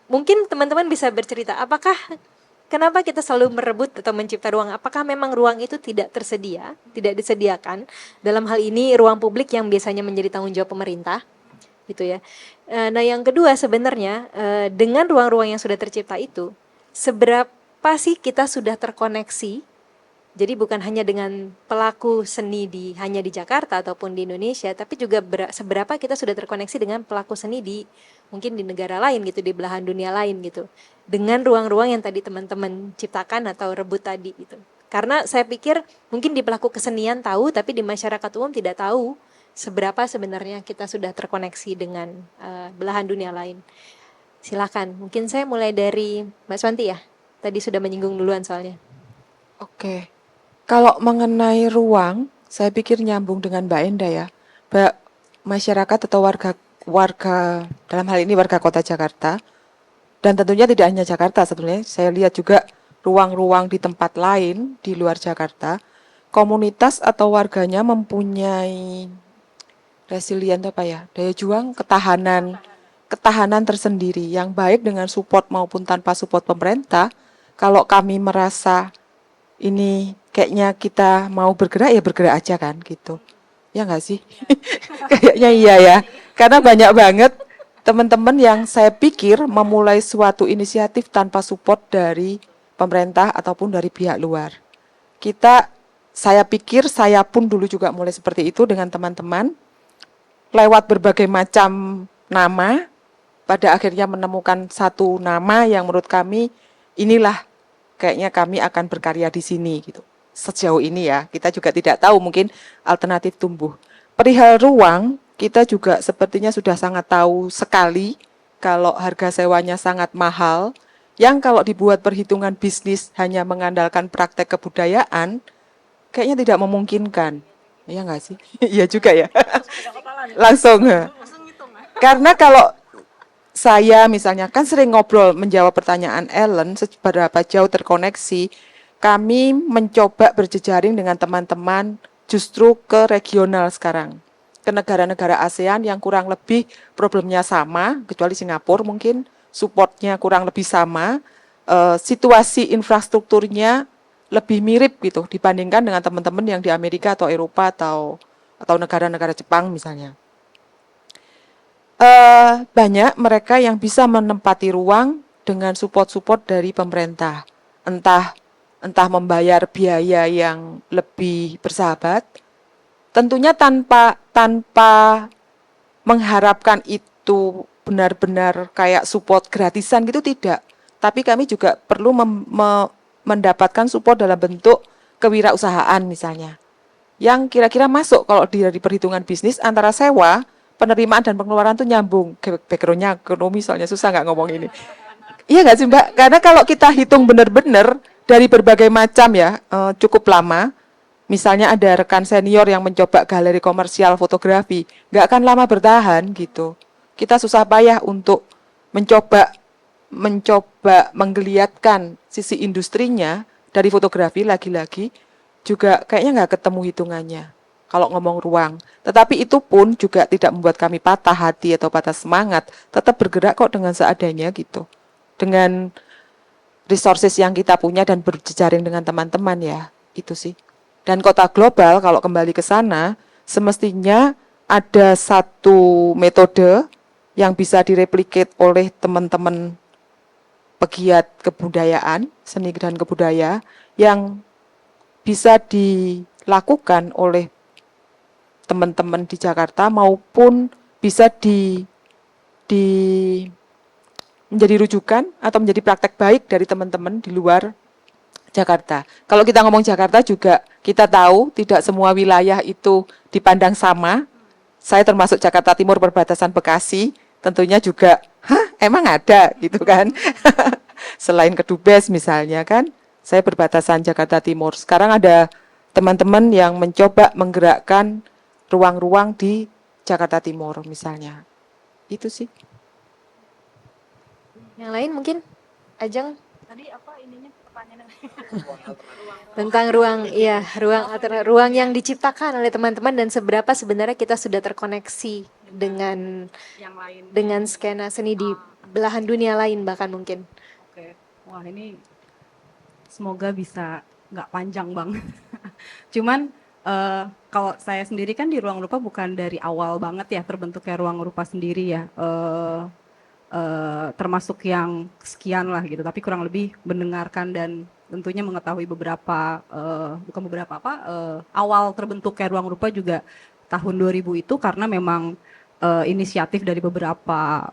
mungkin teman-teman bisa bercerita, apakah kenapa kita selalu merebut atau mencipta ruang? Apakah memang ruang itu tidak tersedia, tidak disediakan? Dalam hal ini ruang publik yang biasanya menjadi tanggung jawab pemerintah, gitu ya. Nah, yang kedua sebenarnya dengan ruang-ruang yang sudah tercipta itu, seberapa sih kita sudah terkoneksi? Jadi bukan hanya dengan pelaku seni hanya di Jakarta ataupun di Indonesia, tapi juga seberapa kita sudah terkoneksi dengan pelaku seni mungkin di negara lain gitu, di belahan dunia lain gitu, dengan ruang-ruang yang tadi teman-teman ciptakan atau rebut tadi gitu. Karena saya pikir mungkin di pelaku kesenian tahu, tapi di masyarakat umum tidak tahu seberapa sebenarnya kita sudah terkoneksi dengan belahan dunia lain. Silakan, mungkin saya mulai dari Mbak Swanti ya. Tadi sudah menyinggung duluan soalnya. Oke. Kalau mengenai ruang, saya pikir nyambung dengan Mbak Enda ya. Masyarakat atau warga dalam hal ini warga kota Jakarta, dan tentunya tidak hanya Jakarta sebetulnya, saya lihat juga ruang-ruang di tempat lain di luar Jakarta, komunitas atau warganya mempunyai resilient daya juang, ketahanan tersendiri yang baik dengan support maupun tanpa support pemerintah. Kalau kami merasa ini kayaknya kita mau bergerak ya bergerak aja kan gitu. Ya nggak sih? Kayaknya iya ya. Karena banyak banget teman-teman yang saya pikir memulai suatu inisiatif tanpa support dari pemerintah ataupun dari pihak luar. Saya pikir saya pun dulu juga mulai seperti itu dengan teman-teman. Lewat berbagai macam nama, pada akhirnya menemukan satu nama yang menurut kami inilah kayaknya kami akan berkarya di sini gitu. Sejauh ini ya, kita juga tidak tahu mungkin alternatif tumbuh. Perihal ruang, kita juga sepertinya sudah sangat tahu sekali kalau harga sewanya sangat mahal, yang kalau dibuat perhitungan bisnis hanya mengandalkan praktek kebudayaan, kayaknya tidak memungkinkan. Iya nggak sih? Iya juga ya. Langsung. Karena kalau saya misalnya kan sering ngobrol menjawab pertanyaan Ellen seberapa jauh terkoneksi, kami mencoba berjejaring dengan teman-teman justru ke regional sekarang, ke negara-negara ASEAN yang kurang lebih problemnya sama, kecuali Singapura mungkin supportnya kurang lebih sama, situasi infrastrukturnya lebih mirip gitu dibandingkan dengan teman-teman yang di Amerika atau Eropa atau negara-negara Jepang misalnya. Banyak mereka yang bisa menempati ruang dengan support dari pemerintah, entah membayar biaya yang lebih bersahabat, tentunya tanpa mengharapkan itu benar-benar kayak support gratisan gitu tidak, tapi kami juga perlu mendapatkan support dalam bentuk kewirausahaan misalnya, yang kira-kira masuk kalau dari perhitungan bisnis antara sewa, penerimaan dan pengeluaran tuh nyambung. Backgroundnya ekonomi soalnya susah nggak ngomong ini. Iya nggak sih Mbak? Karena kalau kita hitung benar-benar dari berbagai macam ya, cukup lama. Misalnya ada rekan senior yang mencoba galeri komersial fotografi, nggak akan lama bertahan gitu. Kita susah payah untuk mencoba mencoba menggeliatkan sisi industrinya dari fotografi lagi-lagi juga kayaknya nggak ketemu hitungannya kalau ngomong ruang. Tetapi itu pun juga tidak membuat kami patah hati atau patah semangat, tetap bergerak kok dengan seadanya gitu. Dengan resources yang kita punya dan berjejaring dengan teman-teman ya, itu sih. Dan kota global kalau kembali ke sana, semestinya ada satu metode yang bisa direplikate oleh teman-teman pegiat kebudayaan, seni dan kebudaya yang bisa dilakukan oleh teman-teman di Jakarta maupun bisa di menjadi rujukan atau menjadi praktek baik dari teman-teman di luar Jakarta. Kalau kita ngomong Jakarta juga kita tahu tidak semua wilayah itu dipandang sama. Saya termasuk Jakarta Timur perbatasan Bekasi, tentunya juga, emang ada gitu kan. Selain Kedubes misalnya kan, saya perbatasan Jakarta Timur. Sekarang ada teman-teman yang mencoba menggerakkan ruang-ruang di Jakarta Timur misalnya. Itu sih. Yang lain mungkin Ajeng Tadi apa ininya pertanyaannya? tentang ruang, iya, ruang yang diciptakan oleh teman-teman dan seberapa sebenarnya kita sudah terkoneksi dengan Yang lain. dengan skena seni di belahan dunia lain bahkan mungkin. Oke. Wah, ini semoga bisa nggak panjang banget. Cuman kalau saya sendiri kan di Ruang Rupa bukan dari awal banget ya terbentuknya Ruang Rupa sendiri ya. Termasuk yang sekian lah gitu, tapi kurang lebih mendengarkan dan tentunya mengetahui beberapa awal terbentuknya Ruang Rupa juga tahun 2000 itu karena memang inisiatif dari beberapa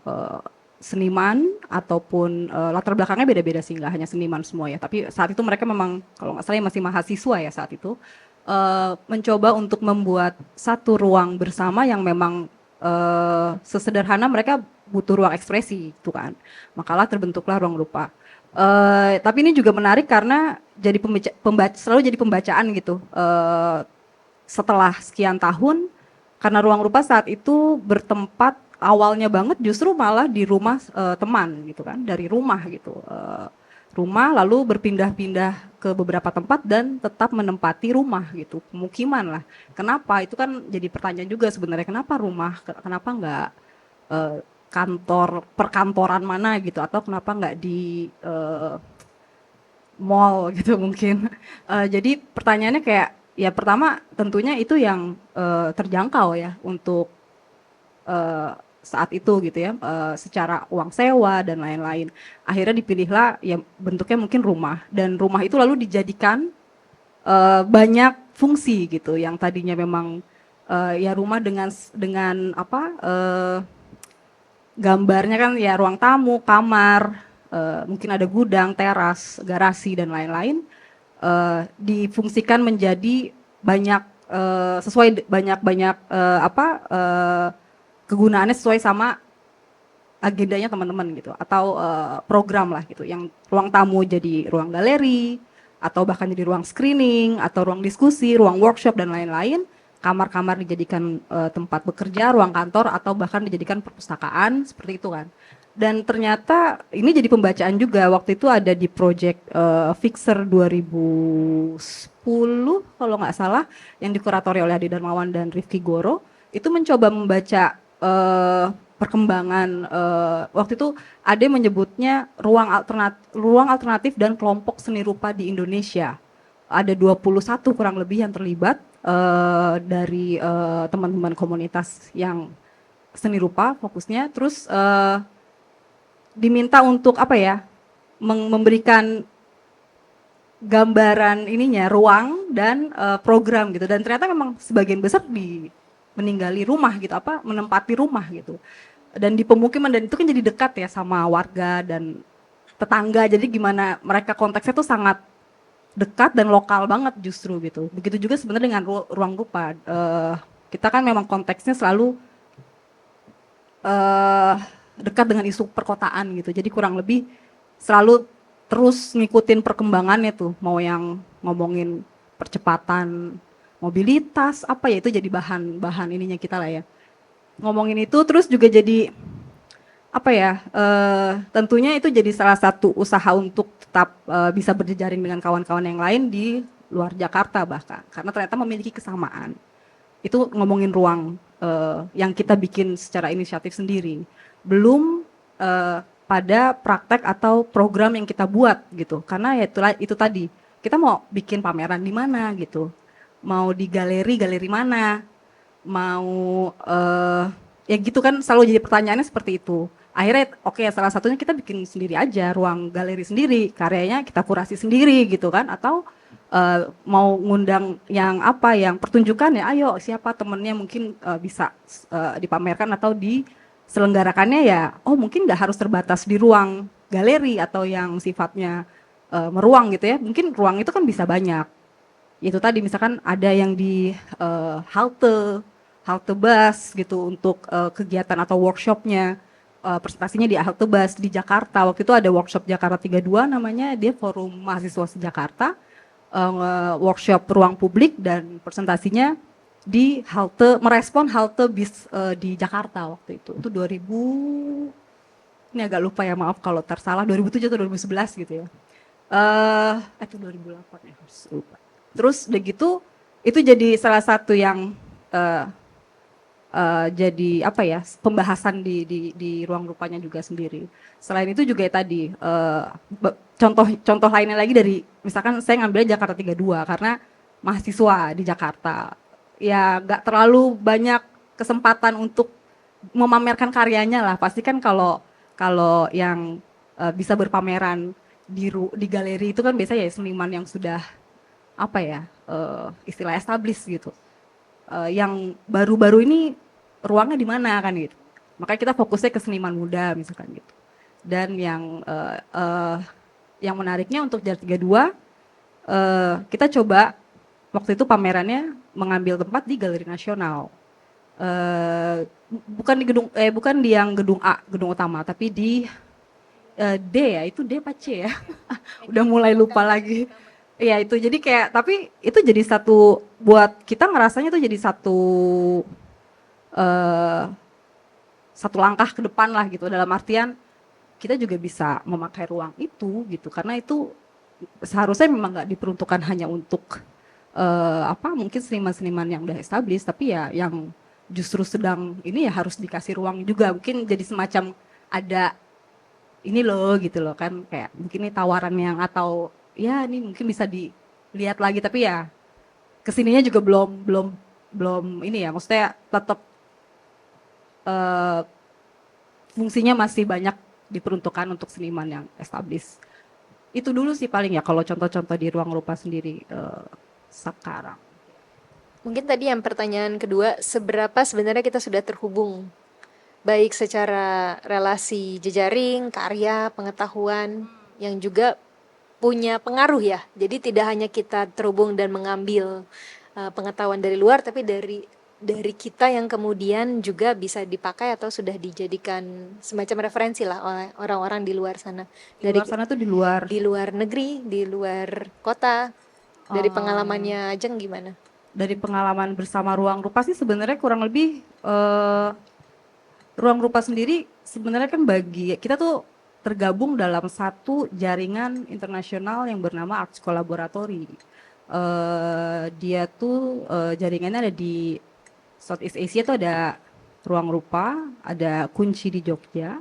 seniman ataupun latar belakangnya beda-beda sih, nggak hanya seniman semua ya, tapi saat itu mereka memang kalau nggak salah masih mahasiswa ya saat itu mencoba untuk membuat satu ruang bersama yang memang sesederhana mereka butuh ruang ekspresi itu kan, makalah terbentuklah Ruang Rupa. Tapi ini juga menarik karena jadi selalu jadi pembacaan gitu. Setelah sekian tahun, karena Ruang Rupa saat itu bertempat awalnya banget justru malah di rumah teman gitu kan, dari rumah gitu. Rumah lalu berpindah-pindah ke beberapa tempat dan tetap menempati rumah gitu, pemukiman lah. Kenapa? Itu kan jadi pertanyaan juga sebenarnya, kenapa rumah, kenapa enggak kantor, perkantoran mana gitu, atau kenapa nggak di mall gitu mungkin. Jadi pertanyaannya kayak, ya pertama tentunya itu yang terjangkau ya untuk saat itu gitu ya, secara uang sewa dan lain-lain. Akhirnya dipilihlah ya bentuknya mungkin rumah, dan rumah itu lalu dijadikan banyak fungsi gitu, yang tadinya memang ya rumah dengan apa, gambarnya kan ya ruang tamu, kamar, mungkin ada gudang, teras, garasi dan lain-lain, difungsikan menjadi banyak sesuai banyak kegunaannya sesuai sama agendanya teman-teman gitu, atau program lah gitu, yang ruang tamu jadi ruang galeri atau bahkan jadi ruang screening atau ruang diskusi, ruang workshop dan lain-lain. Kamar-kamar dijadikan tempat bekerja, ruang kantor, atau bahkan dijadikan perpustakaan, seperti itu kan. Dan ternyata ini jadi pembacaan juga, waktu itu ada di project Fixer 2010 kalau nggak salah, yang dikuratori oleh Adi Darmawan dan Rifki Goro, itu mencoba membaca perkembangan, waktu itu Ade menyebutnya ruang alternatif dan kelompok seni rupa di Indonesia. Ada 21 kurang lebih yang terlibat, dari teman-teman komunitas yang seni rupa fokusnya, terus diminta untuk apa ya, memberikan gambaran ininya, ruang dan program gitu, dan ternyata memang sebagian besar meninggali rumah gitu, apa menempati rumah gitu, dan di pemukiman, dan itu kan jadi dekat ya sama warga dan tetangga, jadi gimana mereka konteksnya tuh sangat dekat dan lokal banget justru gitu. Begitu juga sebenarnya dengan Ruang Rupa. Kita kan memang konteksnya selalu dekat dengan isu perkotaan gitu. Jadi kurang lebih selalu terus ngikutin perkembangannya tuh. Mau yang ngomongin percepatan mobilitas, apa ya, itu jadi bahan ininya kita lah ya. Ngomongin itu terus juga jadi apa ya, tentunya itu jadi salah satu usaha untuk tetap bisa berjejaring dengan kawan-kawan yang lain di luar Jakarta bahkan, karena ternyata memiliki kesamaan. Itu ngomongin ruang yang kita bikin secara inisiatif sendiri. Belum pada praktek atau program yang kita buat gitu. Karena ya itu tadi, kita mau bikin pameran di mana gitu. Mau di galeri mana, mau ya gitu kan, selalu jadi pertanyaannya seperti itu. Akhirnya oke, salah satunya kita bikin sendiri aja, ruang galeri sendiri, karyanya kita kurasi sendiri gitu kan, atau mau ngundang yang apa, yang pertunjukan ya ayo siapa temennya mungkin bisa dipamerkan atau diselenggarakannya ya, oh mungkin nggak harus terbatas di ruang galeri atau yang sifatnya meruang gitu ya, mungkin ruang itu kan bisa banyak. Itu tadi misalkan ada yang di halte bus gitu untuk kegiatan atau workshopnya, presentasinya di halte bus di Jakarta. Waktu itu ada workshop Jakarta 32 namanya, dia forum mahasiswa Jakarta, workshop ruang publik dan presentasinya di halte, merespon halte bis di Jakarta waktu itu. Itu 2000, ini agak lupa ya, maaf kalau tersalah, 2007 atau 2011 gitu ya. Itu 2008 ya, harus lupa. Terus udah gitu, itu jadi salah satu yang jadi apa ya, pembahasan di ruang rupanya juga sendiri. Selain itu juga ya tadi contoh lainnya lagi dari misalkan saya ngambil Jakarta 32 karena mahasiswa di Jakarta ya nggak terlalu banyak kesempatan untuk memamerkan karyanya lah. Pasti kan kalau yang bisa berpameran di galeri itu kan biasanya ya seniman yang sudah apa ya, istilah established gitu. Yang baru-baru ini ruangnya di mana kan gitu. Makanya kita fokusnya ke seniman muda misalkan gitu. Dan yang menariknya untuk Jakarta 32 kita coba waktu itu pamerannya mengambil tempat di Galeri Nasional. Bukan di yang gedung A, gedung utama, tapi di D ya, itu D apa C ya? Udah mulai lupa lagi. Iya itu, jadi kayak, tapi itu jadi satu, buat kita ngerasanya itu jadi satu langkah ke depan lah gitu, dalam artian kita juga bisa memakai ruang itu gitu, karena itu seharusnya memang nggak diperuntukkan hanya untuk mungkin seniman-seniman yang udah established, tapi ya yang justru sedang ini ya harus dikasih ruang juga, mungkin jadi semacam ada ini loh gitu loh kan, kayak mungkin ini tawaran yang, atau ya ini mungkin bisa dilihat lagi, tapi ya kesininya juga belum ini ya, maksudnya tetap fungsinya masih banyak diperuntukkan untuk seniman yang established. Itu dulu sih paling ya kalau contoh-contoh di ruang rupa sendiri sekarang. Mungkin tadi yang pertanyaan kedua, seberapa sebenarnya kita sudah terhubung baik secara relasi jejaring, karya, pengetahuan yang juga punya pengaruh ya. Jadi tidak hanya kita terhubung dan mengambil pengetahuan dari luar, tapi dari kita yang kemudian juga bisa dipakai atau sudah dijadikan semacam referensi lah oleh orang-orang di luar sana. Di luar sana tuh di luar negeri, di luar kota. Dari pengalamannya Ajeng gimana? Dari pengalaman bersama ruang rupa sih sebenarnya kurang lebih ruang rupa sendiri sebenarnya kan bagi kita tuh tergabung dalam satu jaringan internasional yang bernama Arts Collaboratory. Dia tuh jaringannya ada di Southeast Asia, tuh ada ruang rupa, ada kunci di Jogja,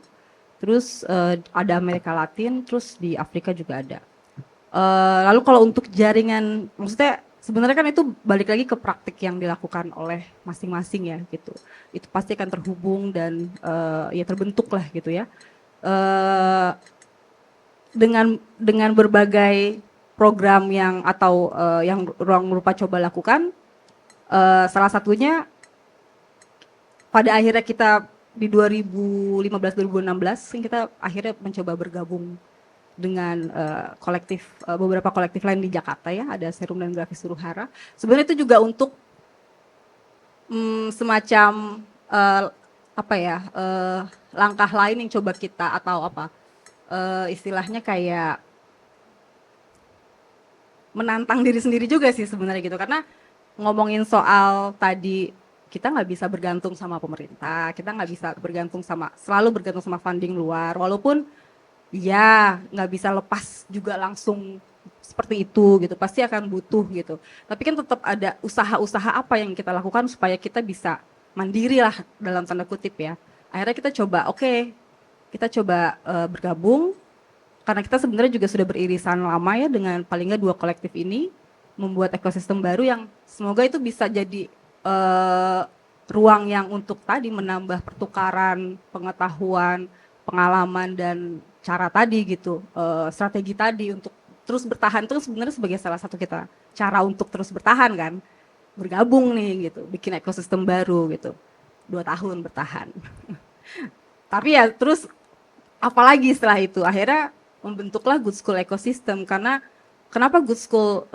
terus ada Amerika Latin, terus di Afrika juga ada. Lalu kalau untuk jaringan, maksudnya sebenarnya kan itu balik lagi ke praktik yang dilakukan oleh masing-masing ya gitu. Itu pasti akan terhubung dan ya terbentuk lah gitu ya. Dengan berbagai program yang atau yang ruang rupa coba lakukan, salah satunya pada akhirnya kita di 2015-2016 kita akhirnya mencoba bergabung dengan beberapa kolektif lain di Jakarta ya, ada Serum dan Grafis Suruhara. Sebenarnya itu juga untuk semacam langkah lain yang coba kita, atau istilahnya kayak menantang diri sendiri juga sih sebenarnya gitu, karena ngomongin soal tadi kita nggak bisa bergantung sama pemerintah, kita nggak bisa selalu bergantung sama funding luar, walaupun ya nggak bisa lepas juga langsung seperti itu gitu, pasti akan butuh gitu. Tapi kan tetap ada usaha-usaha apa yang kita lakukan supaya kita bisa mandiri lah dalam tanda kutip ya. Akhirnya kita coba, kita coba bergabung, karena kita sebenarnya juga sudah beririsan lama ya dengan paling nggak 2 kolektif ini, membuat ekosistem baru yang semoga itu bisa jadi ruang yang untuk tadi menambah pertukaran pengetahuan, pengalaman dan cara tadi gitu, strategi tadi untuk terus bertahan. Itu sebenarnya sebagai salah satu kita cara untuk terus bertahan kan, bergabung nih gitu, bikin ekosistem baru gitu, 2 tahun bertahan. Tapi ya terus apalagi setelah itu akhirnya membentuklah Good School Ecosystem. Karena kenapa Good School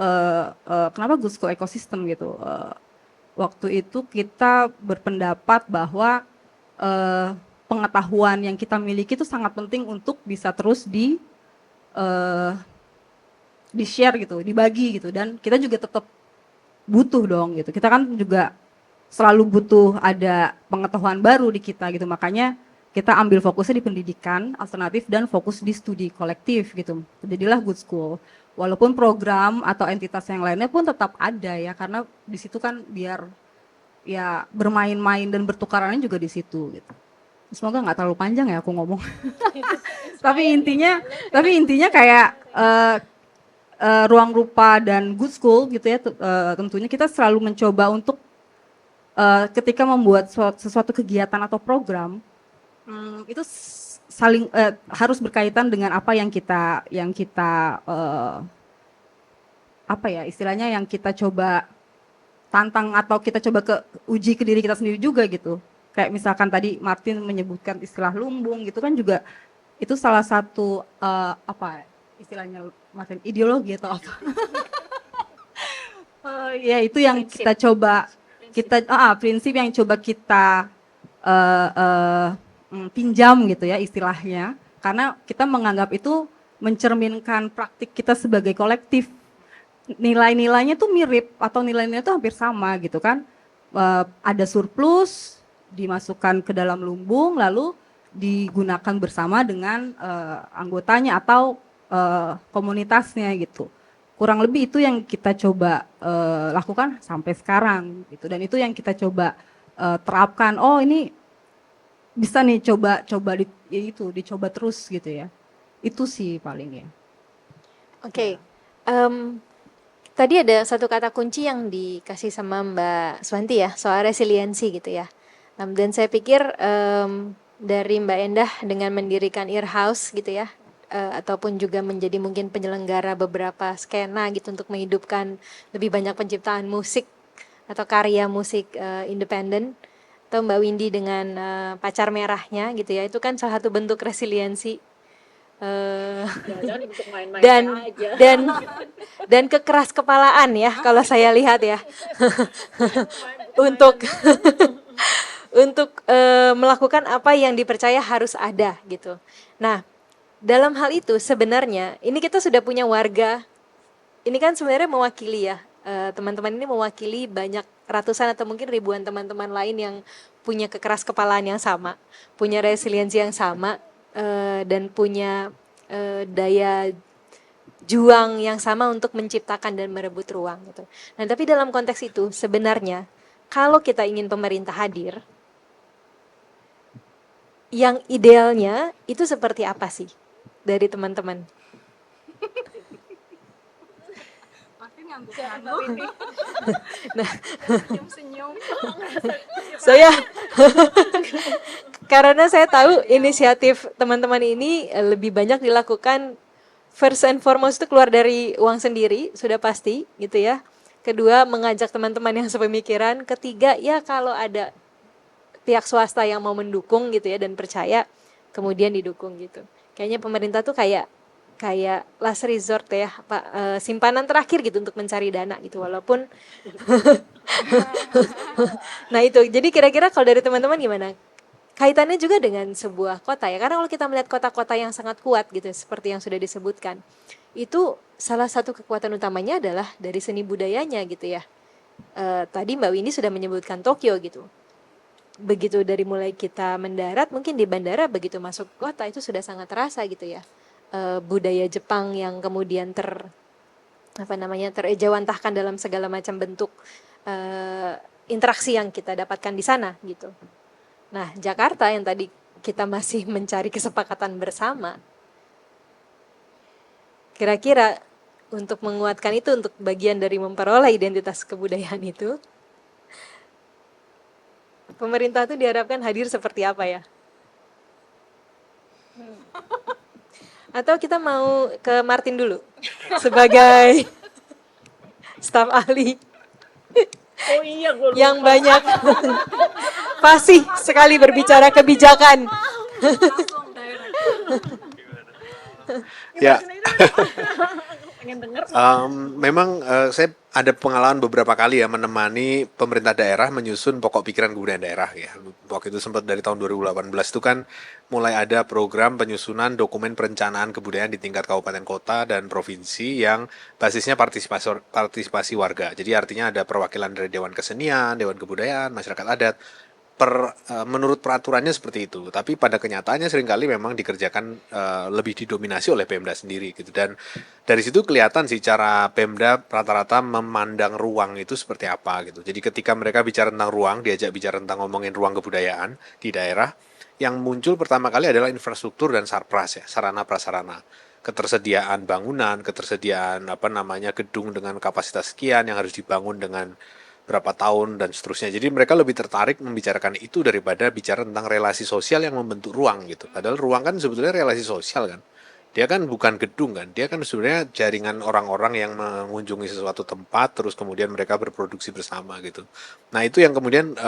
Ecosystem gitu, waktu itu kita berpendapat bahwa pengetahuan yang kita miliki itu sangat penting untuk bisa terus di share gitu, dibagi gitu, dan kita juga tetap butuh dong gitu. Kita kan juga selalu butuh ada pengetahuan baru di kita gitu, makanya kita ambil fokusnya di pendidikan alternatif dan fokus di studi kolektif gitu. Jadilah Good School. Walaupun program atau entitas yang lainnya pun tetap ada ya, karena di situ kan biar ya bermain-main dan bertukarannya juga di situ gitu. Semoga nggak terlalu panjang ya aku ngomong. tapi intinya kayak ruang rupa dan Good School gitu ya, tentunya kita selalu mencoba untuk ketika membuat sesuatu kegiatan atau program, itu saling harus berkaitan dengan apa yang kita apa ya istilahnya, yang kita coba tantang atau kita coba uji ke diri kita sendiri juga gitu. Kayak misalkan tadi Martin menyebutkan istilah lumbung gitu kan, juga itu salah satu apa istilahnya Martin, ideologi atau apa. Ya itu yang kita coba prinsip yang coba kita pinjam gitu ya istilahnya, karena kita menganggap itu mencerminkan praktik kita sebagai kolektif. Nilai-nilainya tuh mirip atau nilai-nilainya tuh hampir sama gitu kan, ada surplus dimasukkan ke dalam lumbung lalu digunakan bersama dengan anggotanya atau komunitasnya gitu. Kurang lebih itu yang kita coba lakukan sampai sekarang gitu, dan itu yang kita coba terapkan. Oh ini bisa nih dicoba terus gitu ya. Itu sih paling ya. Oke. Tadi ada satu kata kunci yang dikasih sama Mbak Swanti ya, soal resiliensi gitu ya. Dan saya pikir dari Mbak Endah dengan mendirikan Earhouse gitu ya, ataupun juga menjadi mungkin penyelenggara beberapa skena gitu untuk menghidupkan lebih banyak penciptaan musik atau karya musik independen, atau Mbak Windy dengan pacar merahnya gitu ya, itu kan salah satu bentuk resiliensi dan kekeras kepalaan ya kalau saya lihat ya untuk melakukan apa yang dipercaya harus ada gitu. Nah, dalam hal itu sebenarnya ini kita sudah punya warga, ini kan sebenarnya mewakili ya, teman-teman ini mewakili banyak ratusan atau mungkin ribuan teman-teman lain yang punya kekeras kepalaan yang sama, punya resiliensi yang sama, dan punya daya juang yang sama untuk menciptakan dan merebut ruang gitu. Nah, tapi dalam konteks itu sebenarnya kalau kita ingin pemerintah hadir, yang idealnya itu seperti apa sih dari teman-teman? Nah, saya karena saya tahu inisiatif teman-teman ini lebih banyak dilakukan first and foremost itu keluar dari uang sendiri, sudah pasti gitu ya. Kedua, mengajak teman-teman yang sepemikiran. Ketiga, ya kalau ada pihak swasta yang mau mendukung gitu ya dan percaya, kemudian didukung gitu. Kayaknya pemerintah tuh kayak last resort ya, Pak, simpanan terakhir gitu untuk mencari dana gitu, walaupun nah itu, jadi kira-kira kalau dari teman-teman gimana? Kaitannya juga dengan sebuah kota ya, karena kalau kita melihat kota-kota yang sangat kuat gitu, seperti yang sudah disebutkan, itu salah satu kekuatan utamanya adalah dari seni budayanya gitu ya. Tadi Mbak Windy sudah menyebutkan Tokyo gitu. Begitu dari mulai kita mendarat, mungkin di bandara begitu masuk kota itu sudah sangat terasa gitu ya. Budaya Jepang yang kemudian terejawantahkan dalam segala macam bentuk interaksi yang kita dapatkan di sana gitu. Nah, Jakarta yang tadi kita masih mencari kesepakatan bersama, kira-kira untuk menguatkan itu, untuk bagian dari memperoleh identitas kebudayaan itu, pemerintah itu diharapkan hadir seperti apa ya? Atau kita mau ke Martin dulu sebagai staf ahli Oh iya, gue lupa. yang banyak fasih sekali berbicara kebijakan. Ya, Pengen denger. memang saya ada pengalaman beberapa kali ya menemani pemerintah daerah menyusun pokok pikiran kebudayaan daerah ya. Waktu itu sempat dari tahun 2018 itu kan mulai ada program penyusunan dokumen perencanaan kebudayaan di tingkat kabupaten kota dan provinsi yang basisnya partisipasi warga. Jadi artinya ada perwakilan dari Dewan Kesenian, Dewan Kebudayaan, masyarakat adat. Menurut peraturannya seperti itu, tapi pada kenyataannya seringkali memang dikerjakan lebih didominasi oleh Pemda sendiri gitu. Dan dari situ kelihatan sih cara Pemda rata-rata memandang ruang itu seperti apa gitu. Jadi ketika mereka bicara tentang ruang, diajak bicara tentang ngomongin ruang kebudayaan di daerah, yang muncul pertama kali adalah infrastruktur dan sarpras ya, sarana prasarana, ketersediaan bangunan, ketersediaan gedung dengan kapasitas sekian yang harus dibangun dengan berapa tahun dan seterusnya. Jadi mereka lebih tertarik membicarakan itu daripada bicara tentang relasi sosial yang membentuk ruang gitu. Padahal ruang kan sebetulnya relasi sosial kan. Dia kan bukan gedung kan. Dia kan sebenarnya jaringan orang-orang yang mengunjungi sesuatu tempat terus kemudian mereka berproduksi bersama gitu. Nah, itu yang kemudian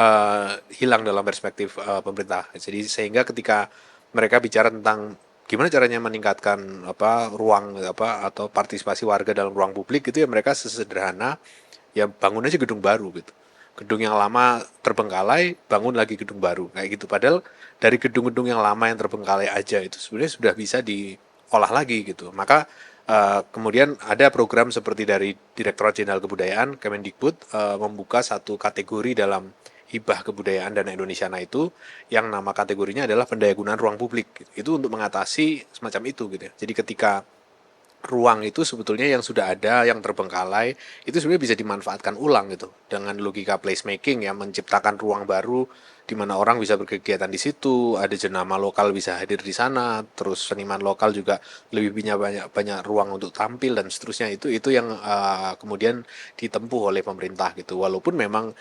hilang dalam perspektif pemerintah. Jadi sehingga ketika mereka bicara tentang gimana caranya meningkatkan ruang atau partisipasi warga dalam ruang publik gitu ya, mereka sesederhana ya bangun aja gedung baru gitu. Gedung yang lama terbengkalai, bangun lagi gedung baru kayak gitu. Padahal dari gedung-gedung yang lama yang terbengkalai aja itu sebenarnya sudah bisa diolah lagi gitu. Maka kemudian ada program seperti dari Direktorat Jenderal Kebudayaan Kemendikbud membuka satu kategori dalam hibah kebudayaan dana Indonesiana itu yang nama kategorinya adalah pendayagunaan ruang publik gitu. Itu untuk mengatasi semacam itu gitu ya. Jadi ketika ruang itu sebetulnya yang sudah ada, yang terbengkalai, itu sebenarnya bisa dimanfaatkan ulang gitu dengan logika placemaking yang menciptakan ruang baru di mana orang bisa berkegiatan di situ, ada jenama lokal bisa hadir di sana, terus seniman lokal juga lebih punya banyak ruang untuk tampil dan seterusnya. Itu yang kemudian ditempuh oleh pemerintah gitu. Walaupun memang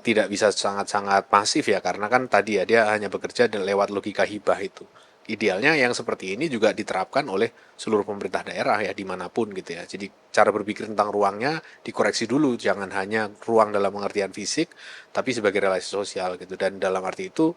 tidak bisa sangat-sangat masif ya, karena kan tadi ya dia hanya bekerja lewat logika hibah itu. Idealnya yang seperti ini juga diterapkan oleh seluruh pemerintah daerah ya dimanapun gitu ya. Jadi cara berpikir tentang ruangnya dikoreksi dulu, jangan hanya ruang dalam pengertian fisik, tapi sebagai relasi sosial gitu. Dan dalam arti itu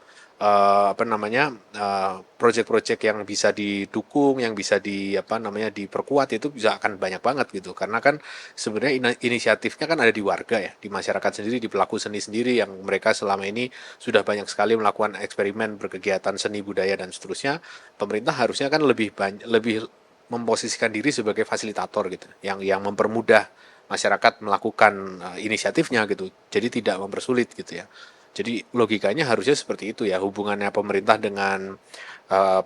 proyek-proyek yang bisa didukung, yang bisa diperkuat itu bisa akan banyak banget gitu. Karena kan sebenarnya inisiatifnya kan ada di warga ya, di masyarakat sendiri, di pelaku seni sendiri yang mereka selama ini sudah banyak sekali melakukan eksperimen berkegiatan seni budaya dan seterusnya. Pemerintah harusnya kan lebih memposisikan diri sebagai fasilitator gitu, yang mempermudah masyarakat melakukan inisiatifnya gitu. Jadi tidak mempersulit gitu ya. Jadi logikanya harusnya seperti itu ya, hubungannya pemerintah dengan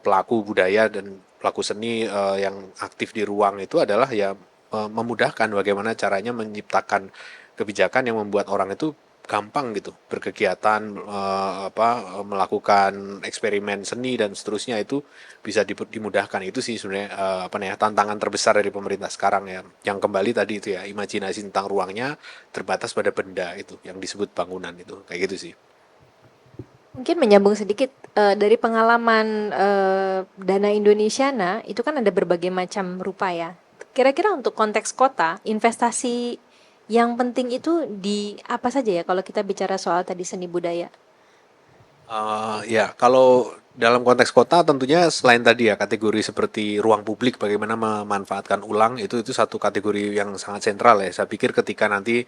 pelaku budaya dan pelaku seni yang aktif di ruang itu adalah ya memudahkan bagaimana caranya menciptakan kebijakan yang membuat orang itu gampang gitu berkegiatan, melakukan eksperimen seni dan seterusnya itu bisa dimudahkan. Itu sih sebenarnya tantangan terbesar dari pemerintah sekarang ya, yang kembali tadi itu ya, imajinasi tentang ruangnya terbatas pada benda itu yang disebut bangunan itu kayak gitu sih. Mungkin menyambung sedikit dari pengalaman Dana Indonesiana itu kan ada berbagai macam rupa ya. Kira-kira untuk konteks kota, investasi yang penting itu di apa saja ya kalau kita bicara soal tadi seni budaya? Ya, kalau dalam konteks kota tentunya selain tadi ya kategori seperti ruang publik bagaimana memanfaatkan ulang itu satu kategori yang sangat sentral ya. Saya pikir ketika nanti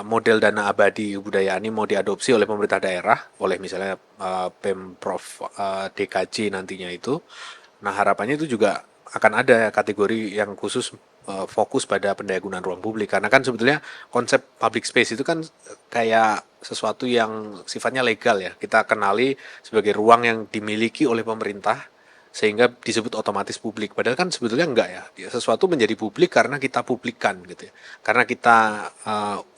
model dana abadi kebudayaan ini mau diadopsi oleh pemerintah daerah, oleh misalnya Pemprov DKJ nantinya itu, nah harapannya itu juga akan ada kategori yang khusus fokus pada pendayagunaan ruang publik, karena kan sebetulnya konsep public space itu kan kayak sesuatu yang sifatnya legal ya, kita kenali sebagai ruang yang dimiliki oleh pemerintah sehingga disebut otomatis publik, padahal kan sebetulnya enggak ya, sesuatu menjadi publik karena kita publikkan gitu ya, karena kita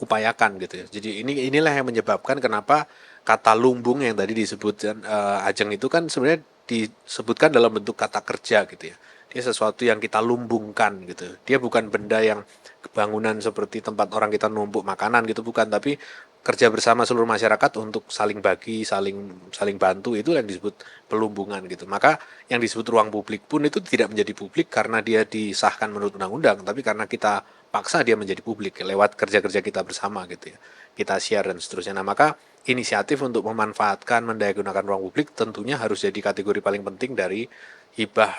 upayakan gitu ya. Jadi inilah yang menyebabkan kenapa kata lumbung yang tadi disebutkan Ajeng itu kan sebenarnya disebutkan dalam bentuk kata kerja gitu ya. Dia sesuatu yang kita lumbungkan gitu. Dia bukan benda yang bangunan seperti tempat orang kita numpuk makanan gitu, bukan, tapi kerja bersama seluruh masyarakat untuk saling bagi, saling bantu, itu yang disebut pelumbungan gitu. Maka yang disebut ruang publik pun itu tidak menjadi publik karena dia disahkan menurut undang-undang, tapi karena kita paksa dia menjadi publik lewat kerja-kerja kita bersama gitu ya. Kita share dan seterusnya. Nah, maka inisiatif untuk memanfaatkan mendayagunakan ruang publik tentunya harus jadi kategori paling penting dari hibah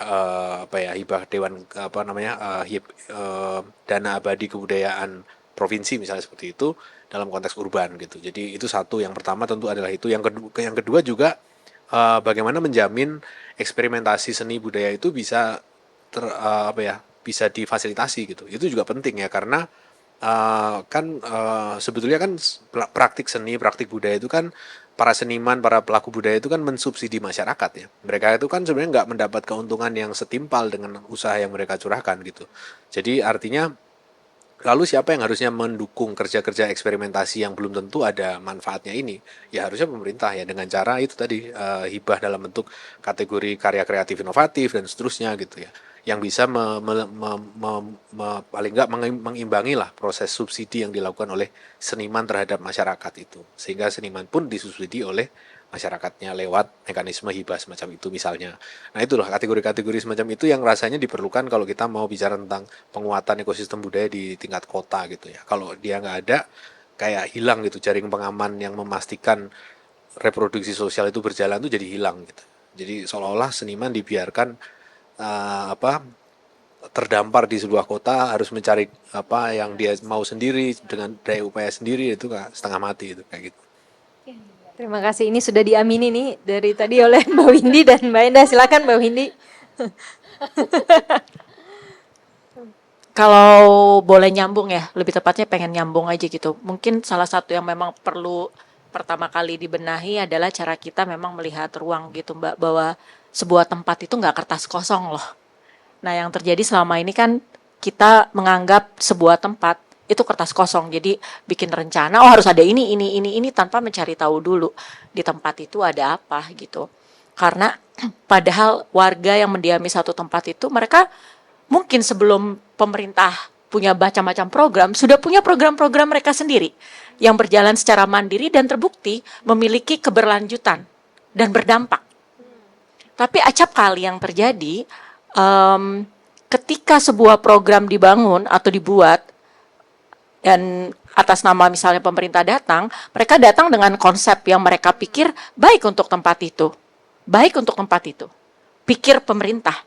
hibah dewan dana abadi kebudayaan provinsi misalnya seperti itu dalam konteks urban gitu. Jadi itu satu, yang pertama tentu adalah itu. Yang kedua juga bagaimana menjamin eksperimentasi seni budaya itu bisa bisa difasilitasi gitu. Itu juga penting ya, karena sebetulnya kan praktik seni, praktik budaya itu kan para seniman, para pelaku budaya itu kan mensubsidi masyarakat ya. Mereka itu kan sebenarnya nggak mendapat keuntungan yang setimpal dengan usaha yang mereka curahkan gitu. Jadi artinya lalu siapa yang harusnya mendukung kerja-kerja eksperimentasi yang belum tentu ada manfaatnya ini? Ya harusnya pemerintah ya, dengan cara itu tadi hibah dalam bentuk kategori karya kreatif inovatif dan seterusnya gitu ya, yang bisa paling nggak mengimbangi lah proses subsidi yang dilakukan oleh seniman terhadap masyarakat itu, sehingga seniman pun disubsidi oleh masyarakatnya lewat mekanisme hibah semacam itu misalnya. Nah itulah kategori-kategori semacam itu yang rasanya diperlukan kalau kita mau bicara tentang penguatan ekosistem budaya di tingkat kota gitu ya. Kalau dia nggak ada, kayak hilang gitu jaring pengaman yang memastikan reproduksi sosial itu berjalan itu jadi hilang gitu. Jadi seolah-olah seniman dibiarkan terdampar di sebuah kota, harus mencari apa yang dia mau sendiri dengan daya upaya sendiri, itu setengah mati itu kayak gitu. Terima kasih, ini sudah diamini nih dari tadi oleh Mbak Windy dan Mbak Endah. Silakan Mbak Windy. Kalau boleh nyambung ya, lebih tepatnya pengen nyambung aja gitu. Mungkin salah satu yang memang perlu pertama kali dibenahi adalah cara kita memang melihat ruang gitu Mbak, bahwa sebuah tempat itu nggak kertas kosong loh. Nah yang terjadi selama ini kan kita menganggap sebuah tempat itu kertas kosong, jadi bikin rencana, oh harus ada ini tanpa mencari tahu dulu di tempat itu ada apa gitu. Karena padahal warga yang mendiami satu tempat itu, mereka mungkin sebelum pemerintah punya macam-macam program, sudah punya program-program mereka sendiri yang berjalan secara mandiri dan terbukti memiliki keberlanjutan dan berdampak. Tapi acap kali yang terjadi ketika sebuah program dibangun atau dibuat dan atas nama misalnya pemerintah datang, mereka datang dengan konsep yang mereka pikir baik untuk tempat itu, pikir pemerintah.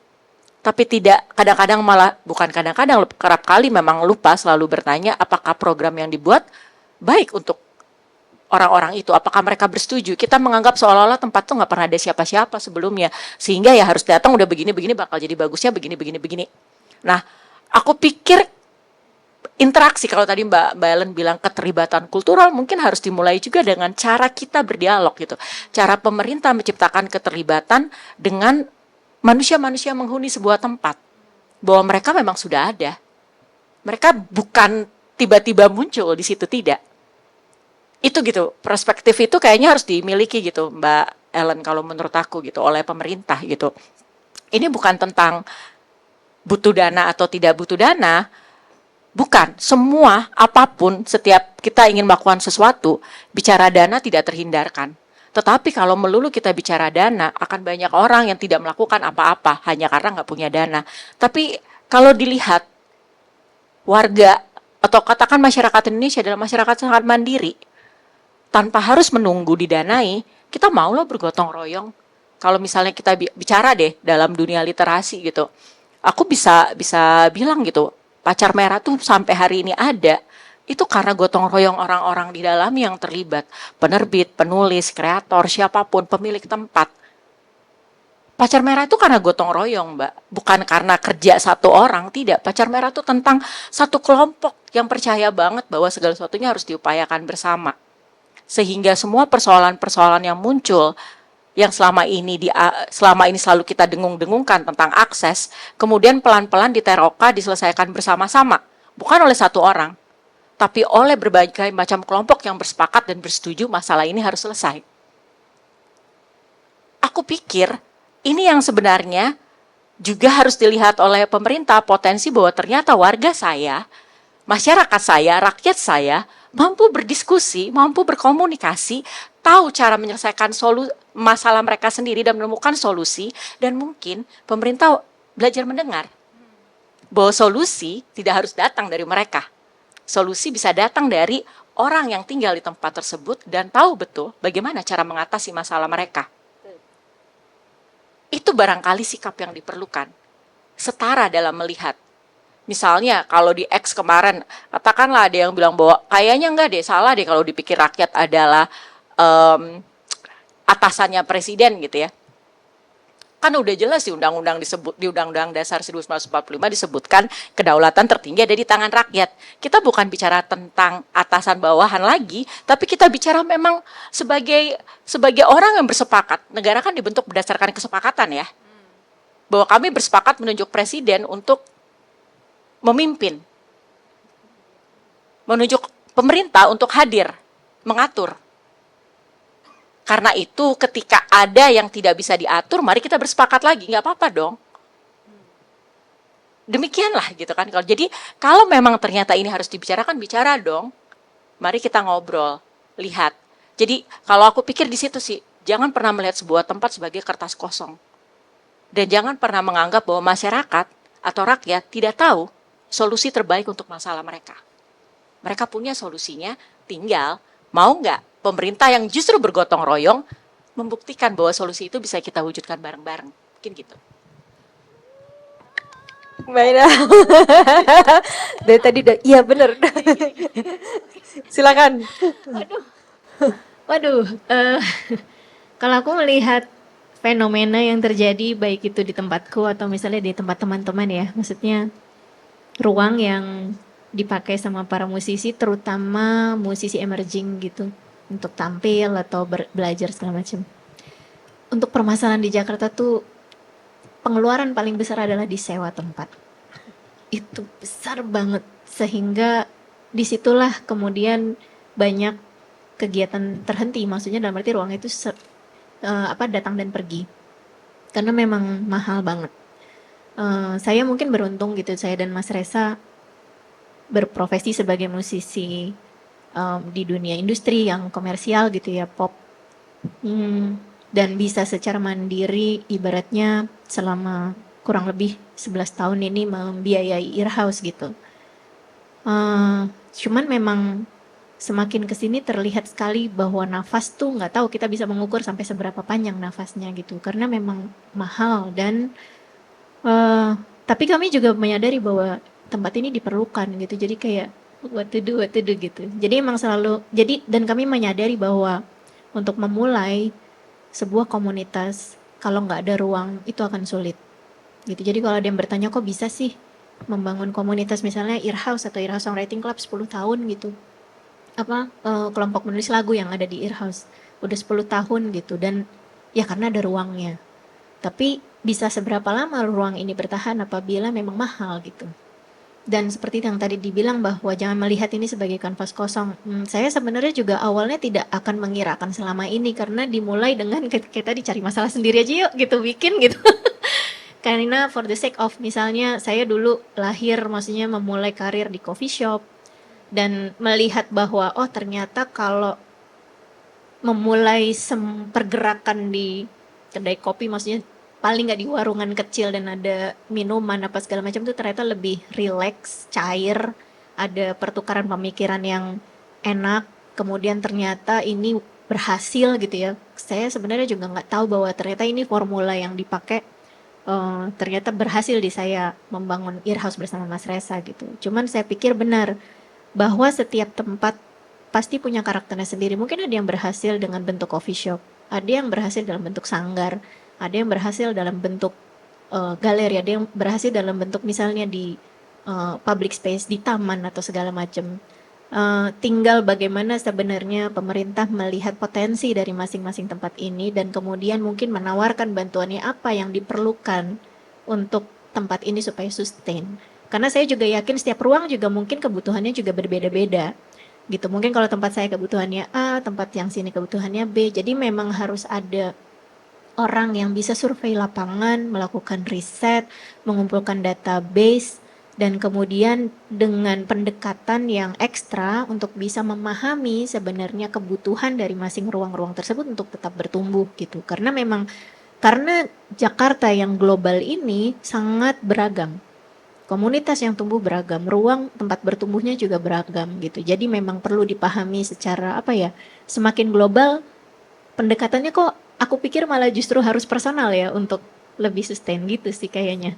Tapi tidak, kadang-kadang malah, bukan kadang-kadang, kerap kali memang lupa selalu bertanya apakah program yang dibuat baik untuk orang-orang itu, apakah mereka bersetuju. Kita menganggap seolah-olah tempat itu nggak pernah ada siapa-siapa sebelumnya, sehingga ya harus datang udah begini-begini, bakal jadi bagusnya begini-begini. Nah, aku pikir interaksi, kalau tadi Mbak Ellen bilang keterlibatan kultural, mungkin harus dimulai juga dengan cara kita berdialog gitu. Cara pemerintah menciptakan keterlibatan dengan manusia-manusia menghuni sebuah tempat, bahwa mereka memang sudah ada. Mereka bukan tiba-tiba muncul di situ, tidak. Itu gitu, perspektif itu kayaknya harus dimiliki gitu Mbak Ellen kalau menurut aku gitu oleh pemerintah gitu. Ini bukan tentang butuh dana atau tidak butuh dana, bukan. Semua apapun, setiap kita ingin melakukan sesuatu, bicara dana tidak terhindarkan. Tetapi kalau melulu kita bicara dana, akan banyak orang yang tidak melakukan apa-apa hanya karena nggak punya dana. Tapi kalau dilihat warga atau katakan masyarakat Indonesia adalah masyarakat sangat mandiri, tanpa harus menunggu didanai, kita mau loh bergotong royong. Kalau misalnya kita bicara deh dalam dunia literasi gitu, aku bisa bilang gitu, Pacar Merah tuh sampai hari ini ada, itu karena gotong royong orang-orang di dalam yang terlibat, penerbit, penulis, kreator, siapapun, pemilik tempat. Pacar Merah itu karena gotong royong, Mbak. Bukan karena kerja satu orang, tidak. Pacar Merah itu tentang satu kelompok yang percaya banget bahwa segala sesuatunya harus diupayakan bersama. Sehingga semua persoalan-persoalan yang muncul, yang selama ini selalu kita dengung-dengungkan tentang akses, kemudian pelan-pelan di Teroka diselesaikan bersama-sama. Bukan oleh satu orang, tapi oleh berbagai macam kelompok yang bersepakat dan bersetuju masalah ini harus selesai. Aku pikir ini yang sebenarnya juga harus dilihat oleh pemerintah, potensi bahwa ternyata warga saya, masyarakat saya, rakyat saya, mampu berdiskusi, mampu berkomunikasi, tahu cara menyelesaikan masalah mereka sendiri dan menemukan solusi, dan mungkin pemerintah belajar mendengar bahwa solusi tidak harus datang dari mereka. Solusi bisa datang dari orang yang tinggal di tempat tersebut dan tahu betul bagaimana cara mengatasi masalah mereka. Itu barangkali sikap yang diperlukan. Setara dalam melihat. Misalnya kalau di X kemarin, katakanlah ada yang bilang bahwa kayaknya enggak deh, salah deh kalau dipikir rakyat adalah atasannya presiden gitu ya. Kan udah jelas di undang-undang di Undang-Undang Dasar 1945 disebutkan kedaulatan tertinggi ada di tangan rakyat. Kita bukan bicara tentang atasan bawahan lagi, tapi kita bicara memang sebagai orang yang bersepakat. Negara kan dibentuk berdasarkan kesepakatan ya. Bahwa kami bersepakat menunjuk presiden untuk memimpin. Menunjuk pemerintah untuk hadir, mengatur. Karena itu ketika ada yang tidak bisa diatur, mari kita bersepakat lagi, nggak apa-apa dong. Demikianlah gitu kan. Jadi kalau memang ternyata ini harus dibicarakan, bicara dong. Mari kita ngobrol, lihat. Jadi kalau aku pikir di situ sih, jangan pernah melihat sebuah tempat sebagai kertas kosong. Dan jangan pernah menganggap bahwa masyarakat atau rakyat tidak tahu solusi terbaik untuk masalah mereka. Mereka punya solusinya, tinggal mau nggak pemerintah yang justru bergotong royong membuktikan bahwa solusi itu bisa kita wujudkan bareng-bareng. Mungkin gitu. Mbak Ina. Dari tadi udah, iya bener. Silakan. Waduh, kalau aku melihat fenomena yang terjadi baik itu di tempatku atau misalnya di tempat teman-teman ya, maksudnya ruang yang dipakai sama para musisi, terutama musisi emerging gitu, untuk tampil atau belajar segala macam. Untuk permasalahan di Jakarta tuh pengeluaran paling besar adalah di sewa tempat. Itu besar banget sehingga disitulah kemudian banyak kegiatan terhenti. Maksudnya dalam arti ruang itu datang dan pergi karena memang mahal banget. Saya mungkin beruntung gitu, saya dan Mas Resa berprofesi sebagai musisi di dunia industri yang komersial gitu ya, pop, dan bisa secara mandiri ibaratnya selama kurang lebih 11 tahun ini membiayai Earhouse gitu. Cuman memang semakin kesini terlihat sekali bahwa nafas tuh nggak tahu kita bisa mengukur sampai seberapa panjang nafasnya gitu, karena memang mahal. Dan tapi kami juga menyadari bahwa tempat ini diperlukan gitu, jadi kayak what to do gitu. Jadi emang selalu, dan kami menyadari bahwa untuk memulai sebuah komunitas kalau nggak ada ruang itu akan sulit gitu. Jadi kalau ada yang bertanya kok bisa sih membangun komunitas misalnya Earhouse atau Earhouse Songwriting Club 10 tahun gitu, kelompok menulis lagu yang ada di Earhouse udah 10 tahun gitu, dan ya karena ada ruangnya. Tapi bisa seberapa lama ruang ini bertahan apabila memang mahal gitu. Dan seperti yang tadi dibilang bahwa jangan melihat ini sebagai kanvas kosong. Saya sebenarnya juga awalnya tidak akan mengirakan selama ini, karena dimulai dengan kita dicari masalah sendiri aja yuk gitu, bikin gitu. Karena for the sake of, misalnya saya dulu lahir, maksudnya memulai karir di coffee shop, dan melihat bahwa oh ternyata kalau memulai pergerakan di kedai kopi, maksudnya paling nggak di warungan kecil dan ada minuman apa segala macam, itu ternyata lebih rileks, cair, ada pertukaran pemikiran yang enak, kemudian ternyata ini berhasil gitu ya. Saya sebenarnya juga nggak tahu bahwa ternyata ini formula yang dipakai, ternyata berhasil di saya membangun Earhouse bersama Mas Resa gitu. Cuman saya pikir benar bahwa setiap tempat pasti punya karakternya sendiri. Mungkin ada yang berhasil dengan bentuk coffee shop, ada yang berhasil dalam bentuk sanggar, ada yang berhasil dalam bentuk galeri, ada yang berhasil dalam bentuk misalnya di public space, di taman atau segala macam. Tinggal bagaimana sebenarnya pemerintah melihat potensi dari masing-masing tempat ini dan kemudian mungkin menawarkan bantuannya apa yang diperlukan untuk tempat ini supaya sustain. Karena saya juga yakin setiap ruang juga mungkin kebutuhannya juga berbeda-beda. Gitu. Mungkin kalau tempat saya kebutuhannya A, tempat yang sini kebutuhannya B. Jadi memang harus ada orang yang bisa survei lapangan, melakukan riset, mengumpulkan database, dan kemudian dengan pendekatan yang ekstra untuk bisa memahami sebenarnya kebutuhan dari masing ruang-ruang tersebut untuk tetap bertumbuh gitu. Karena Jakarta yang global ini sangat beragam. Komunitas yang tumbuh beragam, ruang tempat bertumbuhnya juga beragam gitu. Jadi memang perlu dipahami secara semakin global pendekatannya kok aku pikir malah justru harus personal ya untuk lebih sustain gitu sih kayaknya.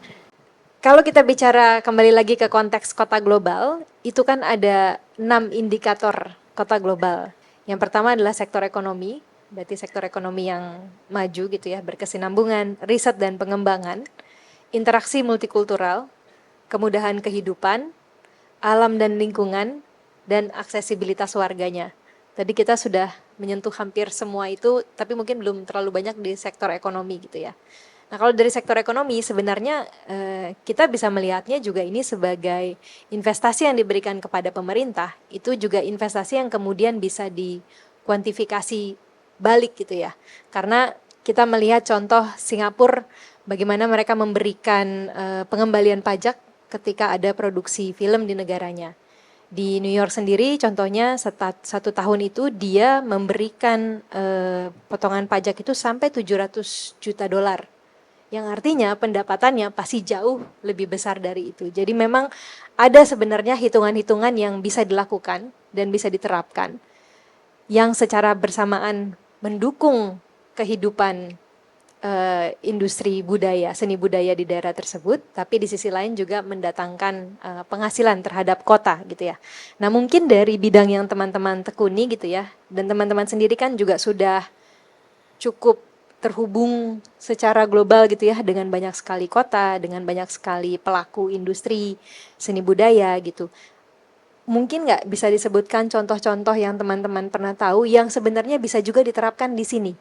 Kalau kita bicara kembali lagi ke konteks kota global, itu kan ada 6 indikator kota global. Yang pertama adalah sektor ekonomi, berarti sektor ekonomi yang maju gitu ya, berkesinambungan, riset dan pengembangan, interaksi multikultural, kemudahan kehidupan, alam dan lingkungan, dan aksesibilitas warganya. Tadi kita sudah menyentuh hampir semua itu, tapi mungkin belum terlalu banyak di sektor ekonomi gitu ya. Nah kalau dari sektor ekonomi sebenarnya kita bisa melihatnya juga ini sebagai investasi yang diberikan kepada pemerintah, itu juga investasi yang kemudian bisa dikuantifikasi balik gitu ya. Karena kita melihat contoh Singapura, bagaimana mereka memberikan pengembalian pajak ketika ada produksi film di negaranya. Di New York sendiri contohnya 1 tahun itu dia memberikan potongan pajak itu sampai $700 juta. Yang artinya pendapatannya pasti jauh lebih besar dari itu. Jadi memang ada sebenarnya hitungan-hitungan yang bisa dilakukan dan bisa diterapkan yang secara bersamaan mendukung kehidupan industri budaya, seni budaya di daerah tersebut, tapi di sisi lain juga mendatangkan penghasilan terhadap kota gitu ya. Nah mungkin dari bidang yang teman-teman tekuni gitu ya, dan teman-teman sendiri kan juga sudah cukup terhubung secara global gitu ya dengan banyak sekali kota, dengan banyak sekali pelaku industri seni budaya gitu. Mungkin nggak bisa disebutkan contoh-contoh yang teman-teman pernah tahu yang sebenarnya bisa juga diterapkan di sini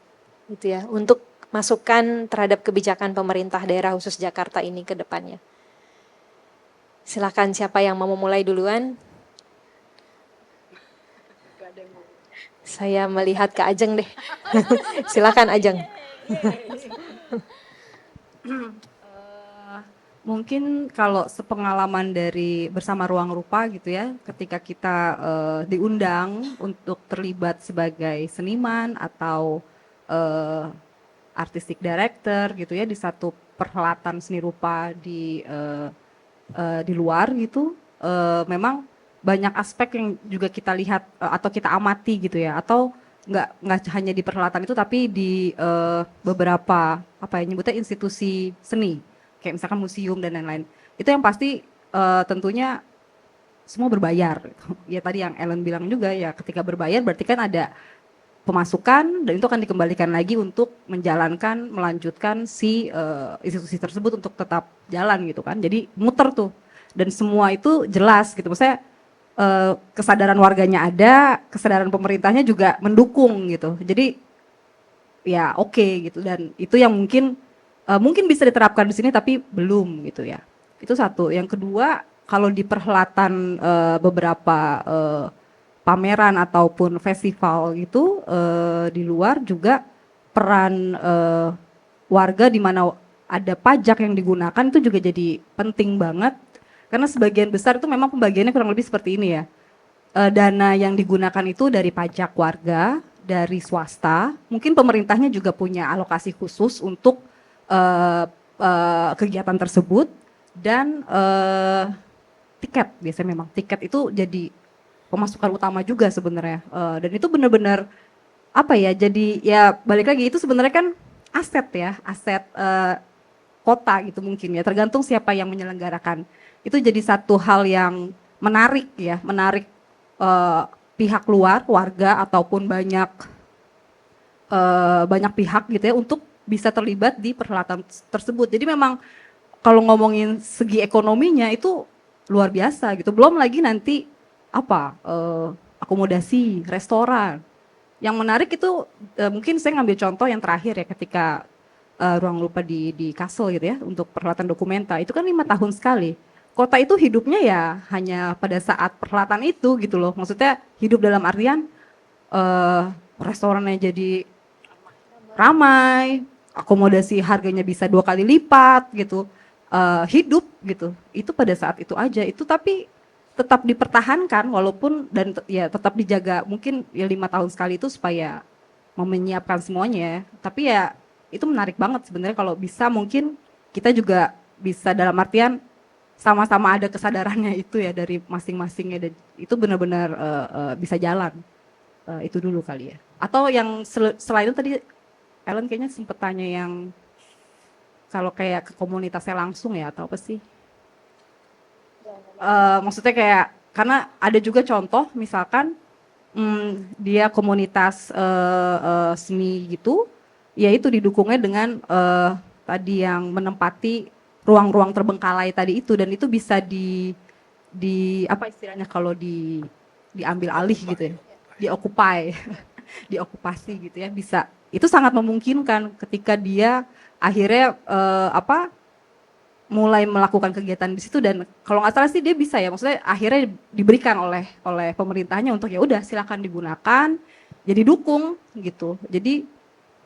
gitu ya, untuk masukan terhadap kebijakan pemerintah daerah khusus Jakarta ini ke depannya. Silakan siapa yang mau memulai duluan? Saya melihat ke Ajeng deh. Silakan Ajeng. Mungkin kalau sepengalaman dari bersama Ruang Rupa gitu ya, ketika kita diundang untuk terlibat sebagai seniman atau artistic director gitu ya di satu perhelatan seni rupa di luar gitu, memang banyak aspek yang juga kita lihat atau kita amati gitu ya, atau nggak hanya di perhelatan itu tapi di beberapa nyebutnya institusi seni kayak misalkan museum dan lain-lain. Itu yang pasti tentunya semua berbayar gitu. Ya tadi yang Ellen bilang juga ya, ketika berbayar berarti kan ada pemasukan dan itu akan dikembalikan lagi untuk melanjutkan si institusi tersebut untuk tetap jalan gitu kan. Jadi muter tuh, dan semua itu jelas gitu. Maksudnya kesadaran warganya ada, kesadaran pemerintahnya juga mendukung gitu. Jadi ya oke gitu, dan itu yang mungkin bisa diterapkan di sini tapi belum gitu ya. Itu satu. Yang kedua, kalau di perhelatan beberapa pameran ataupun festival gitu di luar juga peran warga di mana ada pajak yang digunakan itu juga jadi penting banget. Karena sebagian besar itu memang pembagiannya kurang lebih seperti ini ya. Dana yang digunakan itu dari pajak warga, dari swasta, mungkin pemerintahnya juga punya alokasi khusus untuk kegiatan tersebut, dan tiket, biasanya memang tiket itu jadi pemasukan utama juga sebenarnya. Dan itu benar-benar jadi ya balik lagi itu sebenarnya kan aset ya, aset kota gitu mungkin ya, tergantung siapa yang menyelenggarakan. Itu jadi satu hal yang menarik ya, menarik pihak luar, warga ataupun banyak pihak gitu ya untuk bisa terlibat di perhelatan tersebut. Jadi memang kalau ngomongin segi ekonominya itu luar biasa gitu. Belum lagi nanti apa akomodasi, restoran. Yang menarik itu mungkin saya ngambil contoh yang terakhir ya ketika Ruang Lupa di Kassel gitu ya untuk perhelatan dokumenta. Itu kan 5 tahun sekali. Kota itu hidupnya ya hanya pada saat perhelatan itu gitu loh. Maksudnya hidup dalam artian restorannya jadi ramai, akomodasi harganya bisa 2 kali lipat gitu, hidup gitu. Itu pada saat itu aja. Itu tapi tetap dipertahankan walaupun dan ya tetap dijaga mungkin ya 5 tahun sekali itu supaya menyiapkan semuanya. Tapi ya itu menarik banget sebenarnya kalau bisa mungkin kita juga bisa dalam artian sama-sama ada kesadarannya itu ya dari masing-masingnya dan itu benar-benar bisa jalan. Itu dulu kali ya. Atau yang selain itu tadi Ellen kayaknya sempet tanya yang kalau kayak ke komunitasnya langsung ya atau apa sih? Maksudnya kayak karena ada juga contoh misalkan dia komunitas seni gitu, ya itu didukungnya dengan tadi yang menempati ruang-ruang terbengkalai tadi itu dan itu bisa di apa istilahnya kalau diambil alih gitu ya, dioccupy, diokupasi gitu ya bisa. Itu sangat memungkinkan ketika dia akhirnya mulai melakukan kegiatan di situ dan kalau nggak salah sih dia bisa ya maksudnya akhirnya diberikan oleh pemerintahnya untuk ya udah silakan digunakan jadi dukung gitu jadi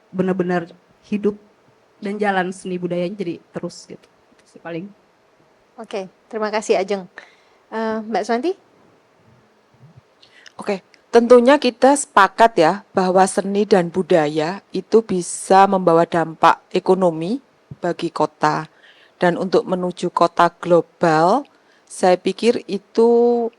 benar-benar hidup dan jalan seni budayanya jadi terus gitu itu sih paling. Oke, terima kasih Ajeng. Mbak Swanti? Oke, tentunya kita sepakat ya bahwa seni dan budaya itu bisa membawa dampak ekonomi bagi kota. Dan untuk menuju kota global, saya pikir itu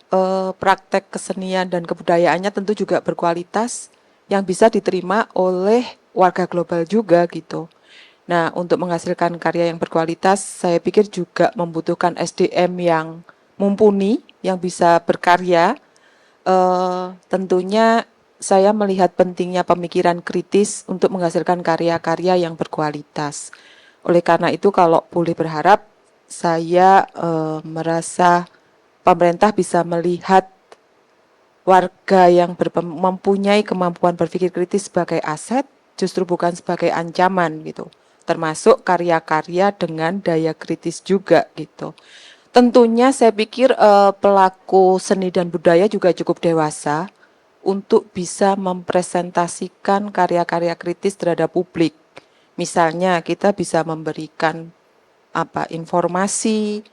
praktek kesenian dan kebudayaannya tentu juga berkualitas yang bisa diterima oleh warga global juga gitu. Nah, untuk menghasilkan karya yang berkualitas, saya pikir juga membutuhkan SDM yang mumpuni, yang bisa berkarya. Tentunya saya melihat pentingnya pemikiran kritis untuk menghasilkan karya-karya yang berkualitas. Oleh karena itu kalau boleh berharap, saya merasa pemerintah bisa melihat warga yang mempunyai kemampuan berpikir kritis sebagai aset, justru bukan sebagai ancaman gitu. Termasuk karya-karya dengan daya kritis juga gitu. Tentunya saya pikir pelaku seni dan budaya juga cukup dewasa untuk bisa mempresentasikan karya-karya kritis terhadap publik. Misalnya kita bisa memberikan informasi,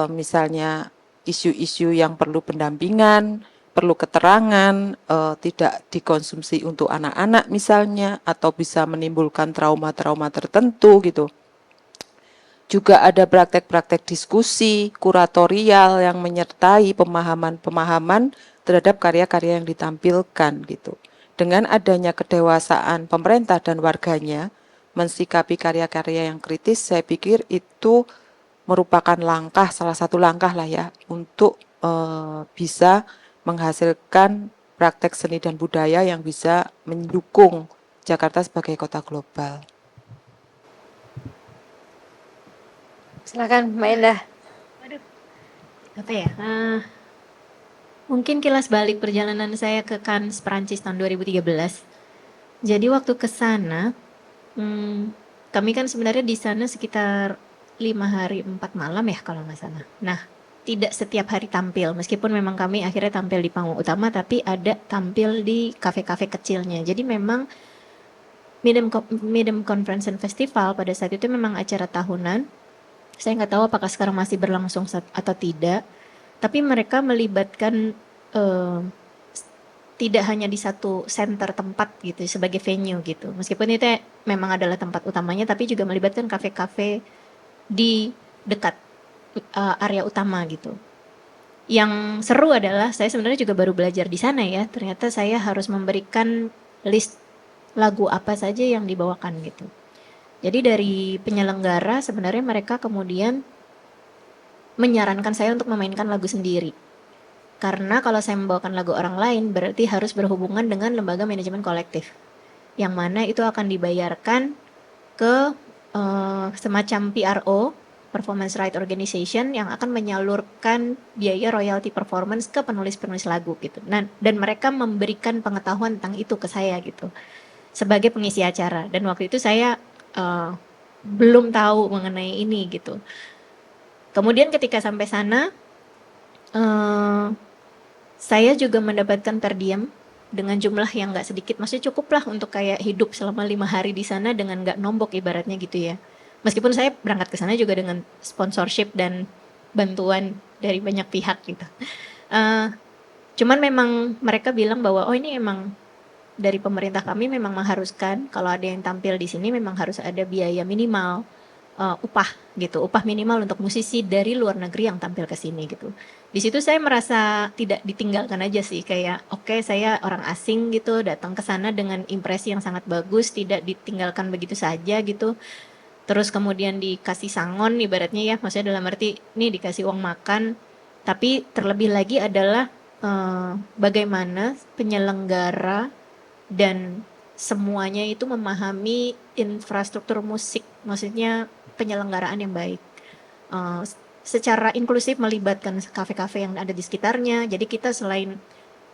misalnya isu-isu yang perlu pendampingan, perlu keterangan, tidak dikonsumsi untuk anak-anak misalnya, atau bisa menimbulkan trauma-trauma tertentu gitu. Juga ada praktek-praktek diskusi, kuratorial yang menyertai pemahaman-pemahaman terhadap karya-karya yang ditampilkan gitu. Dengan adanya kedewasaan pemerintah dan warganya, mensikapi karya-karya yang kritis, saya pikir itu merupakan salah satu langkah lah ya, untuk bisa menghasilkan praktek seni dan budaya yang bisa mendukung Jakarta sebagai kota global. Silakan Mbak Endah. Apa ya? Mungkin kilas balik perjalanan saya ke Cannes, Perancis tahun 2013. Jadi waktu ke sana, kami kan sebenarnya di sana sekitar 5 hari 4 malam ya kalau nggak salah. Nah, tidak setiap hari tampil, meskipun memang kami akhirnya tampil di panggung utama, tapi ada tampil di kafe-kafe kecilnya. Jadi memang Midem Conference and Festival pada saat itu memang acara tahunan. Saya nggak tahu apakah sekarang masih berlangsung atau tidak, tapi mereka melibatkan tidak hanya di satu center tempat gitu sebagai venue gitu. Meskipun itu memang adalah tempat utamanya, tapi juga melibatkan kafe-kafe di dekat area utama gitu. Yang seru adalah saya sebenarnya juga baru belajar di sana ya. Ternyata saya harus memberikan list lagu apa saja yang dibawakan gitu. Jadi dari penyelenggara sebenarnya mereka kemudian menyarankan saya untuk memainkan lagu sendiri. Karena kalau saya membawakan lagu orang lain berarti harus berhubungan dengan lembaga manajemen kolektif. Yang mana itu akan dibayarkan ke semacam PRO, Performance Right Organization, yang akan menyalurkan biaya royalty performance ke penulis-penulis lagu gitu. Nah, dan mereka memberikan pengetahuan tentang itu ke saya gitu sebagai pengisi acara. Dan waktu itu saya belum tahu mengenai ini gitu. Kemudian ketika sampai sana, saya juga mendapatkan per diem dengan jumlah yang nggak sedikit, maksudnya cukup lah untuk kayak hidup selama 5 hari di sana dengan nggak nombok ibaratnya gitu ya. Meskipun saya berangkat ke sana juga dengan sponsorship dan bantuan dari banyak pihak gitu. Cuman memang mereka bilang bahwa oh ini emang dari pemerintah kami memang mengharuskan kalau ada yang tampil di sini memang harus ada biaya minimal, upah gitu, upah minimal untuk musisi dari luar negeri yang tampil ke sini gitu. Di situ saya merasa tidak ditinggalkan aja sih, kayak oke, saya orang asing gitu datang ke sana dengan impresi yang sangat bagus, tidak ditinggalkan begitu saja gitu. Terus kemudian dikasih sangon ibaratnya ya, maksudnya dalam arti nih dikasih uang makan, tapi terlebih lagi adalah bagaimana penyelenggara dan semuanya itu memahami infrastruktur musik, maksudnya penyelenggaraan yang baik. Secara inklusif melibatkan kafe-kafe yang ada di sekitarnya. Jadi kita selain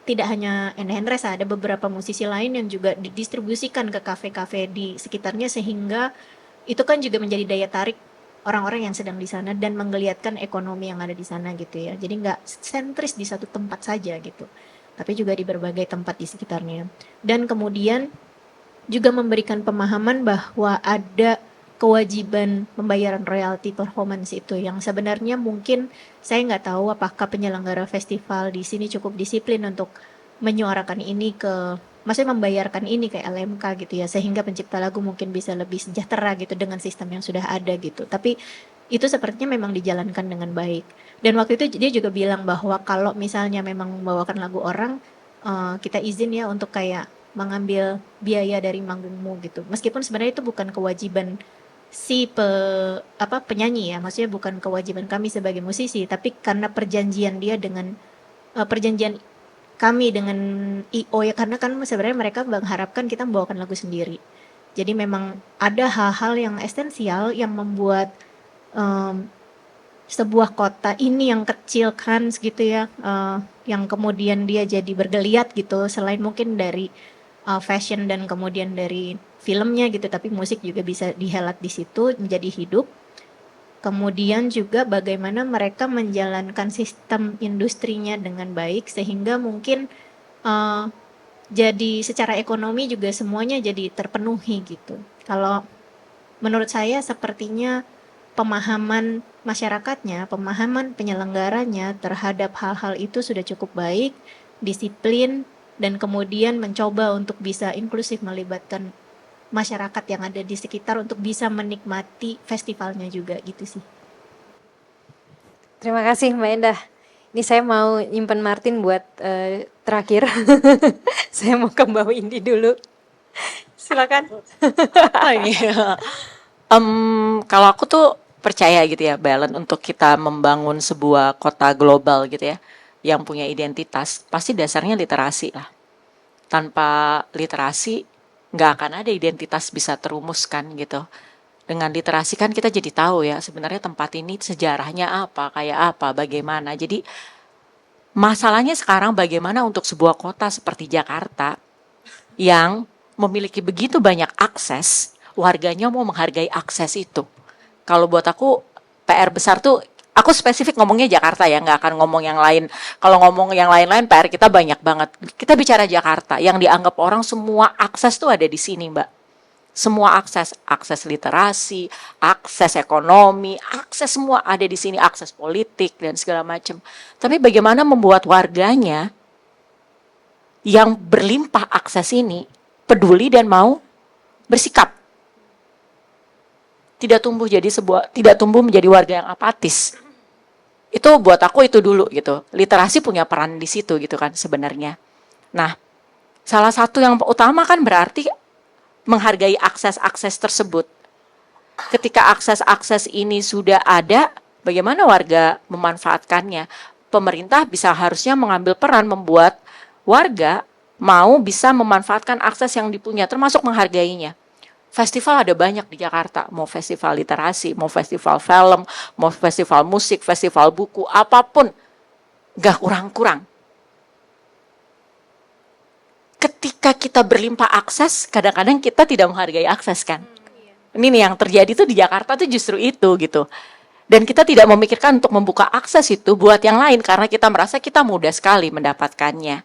tidak hanya Hendresa, ada beberapa musisi lain yang juga didistribusikan ke kafe-kafe di sekitarnya, sehingga itu kan juga menjadi daya tarik orang-orang yang sedang di sana dan menggeliatkan ekonomi yang ada di sana gitu ya. Jadi nggak sentris di satu tempat saja gitu, tapi juga di berbagai tempat di sekitarnya. Dan kemudian juga memberikan pemahaman bahwa ada kewajiban pembayaran royalti performance itu yang sebenarnya mungkin saya nggak tahu apakah penyelenggara festival di sini cukup disiplin untuk menyuarakan ini maksudnya membayarkan ini kayak LMK gitu ya, sehingga pencipta lagu mungkin bisa lebih sejahtera gitu dengan sistem yang sudah ada gitu. Tapi itu sepertinya memang dijalankan dengan baik. Dan waktu itu dia juga bilang bahwa kalau misalnya memang membawakan lagu orang, kita izin ya untuk kayak mengambil biaya dari manggungmu gitu. Meskipun sebenarnya itu bukan kewajiban si penyanyi ya, maksudnya bukan kewajiban kami sebagai musisi, tapi karena perjanjian dia dengan perjanjian kami dengan IO ya, karena kan sebenarnya mereka mengharapkan kita membawakan lagu sendiri. Jadi memang ada hal-hal yang esensial yang membuat sebuah kota ini yang kecil kan gitu ya, yang kemudian dia jadi bergeliat gitu, selain mungkin dari fashion dan kemudian dari filmnya gitu, tapi musik juga bisa dihelat di situ menjadi hidup. Kemudian juga bagaimana mereka menjalankan sistem industrinya dengan baik sehingga mungkin jadi secara ekonomi juga semuanya jadi terpenuhi gitu. Kalau menurut saya sepertinya pemahaman masyarakatnya, pemahaman penyelenggaranya terhadap hal-hal itu sudah cukup baik, disiplin, dan kemudian mencoba untuk bisa inklusif melibatkan masyarakat yang ada di sekitar untuk bisa menikmati festivalnya juga gitu sih. Terima kasih Mbak Endah. Ini saya mau nyimpen Martin buat terakhir. Saya mau ke Mbak Windy dulu. Silakan. Kalau aku tuh percaya gitu ya, balance untuk kita membangun sebuah kota global gitu ya, yang punya identitas, pasti dasarnya literasi lah. Tanpa literasi nggak akan ada identitas bisa terumuskan gitu. Dengan literasi kan kita jadi tahu ya sebenarnya tempat ini sejarahnya apa, kayak apa, bagaimana. Jadi masalahnya sekarang bagaimana untuk sebuah kota seperti Jakarta yang memiliki begitu banyak akses, warganya mau menghargai akses itu. Kalau buat aku PR besar tuh, aku spesifik ngomongnya Jakarta ya, nggak akan ngomong yang lain. Kalau ngomong yang lain-lain PR kita banyak banget. Kita bicara Jakarta, yang dianggap orang semua akses tuh ada di sini Mbak. Semua akses literasi, akses ekonomi, akses semua ada di sini, akses politik dan segala macam. Tapi bagaimana membuat warganya yang berlimpah akses ini peduli dan mau bersikap. Tidak tumbuh menjadi warga yang apatis. Itu buat aku itu dulu gitu. Literasi punya peran di situ gitu kan sebenarnya. Nah, salah satu yang utama kan berarti menghargai akses-akses tersebut. Ketika akses-akses ini sudah ada, bagaimana warga memanfaatkannya? Pemerintah harusnya mengambil peran membuat warga mau bisa memanfaatkan akses yang dipunya, termasuk menghargainya. Festival ada banyak di Jakarta, mau festival literasi, mau festival film, mau festival musik, festival buku, apapun, gak kurang-kurang. Ketika kita berlimpah akses, kadang-kadang kita tidak menghargai akses kan. Ini nih yang terjadi tuh di Jakarta tuh justru itu gitu. Dan kita tidak memikirkan untuk membuka akses itu buat yang lain karena kita merasa kita mudah sekali mendapatkannya.